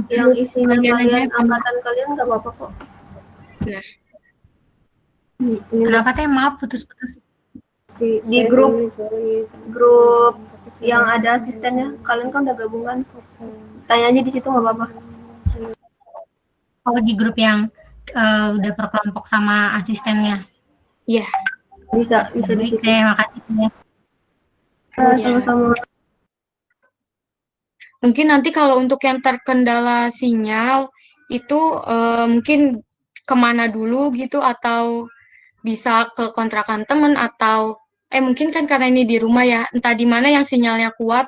yang isinya kalian, angkatan kalian nggak apa-apa kok. Nah. Kenapa Teh? Maaf putus-putus. Di grup yang ada asistennya, kalian kan udah gabung kan? Tanya aja di situ nggak apa-apa. Oh, di grup yang udah per kelompok sama asistennya? Iya. Bisa di situ. Terima kasih ya. Sama-sama. Mungkin nanti kalau untuk yang terkendala sinyal itu mungkin kemana dulu gitu, atau bisa ke kontrakan temen, atau mungkin kan karena ini di rumah ya, entah di mana yang sinyalnya kuat,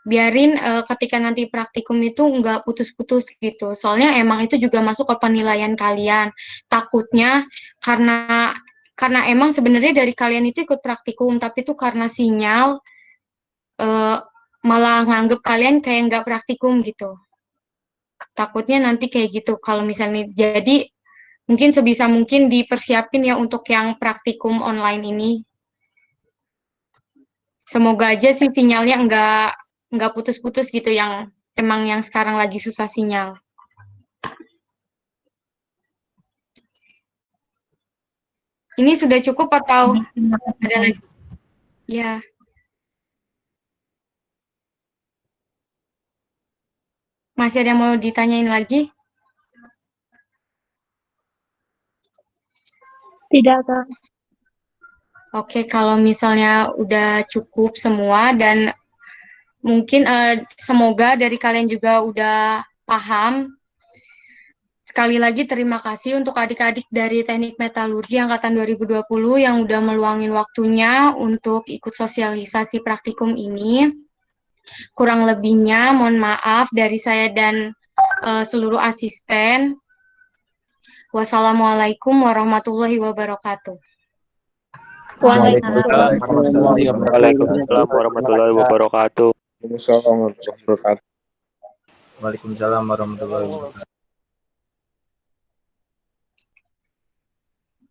biarin ketika nanti praktikum itu nggak putus-putus gitu. Soalnya emang itu juga masuk ke penilaian kalian. Takutnya karena emang sebenarnya dari kalian itu ikut praktikum, tapi itu karena sinyal malah nganggep kalian kayak nggak praktikum gitu. Takutnya nanti kayak gitu kalau misalnya. Jadi mungkin sebisa mungkin dipersiapin ya untuk yang praktikum online ini. Semoga aja sih sinyalnya nggak putus-putus gitu, yang emang yang sekarang lagi susah sinyal. Ini sudah cukup atau ada lagi? Ya. Masih ada yang mau ditanyain lagi? Tidak, Kak. Oke, kalau misalnya udah cukup semua dan mungkin semoga dari kalian juga udah paham. Sekali lagi terima kasih untuk adik-adik dari Teknik Metalurgi Angkatan 2020 yang udah meluangin waktunya untuk ikut sosialisasi praktikum ini. Kurang lebihnya mohon maaf dari saya dan seluruh asisten. Wassalamualaikum warahmatullahi wabarakatuh. Waalaikumsalam warahmatullahi wabarakatuh. Waalaikumsalam warahmatullahi wabarakatuh.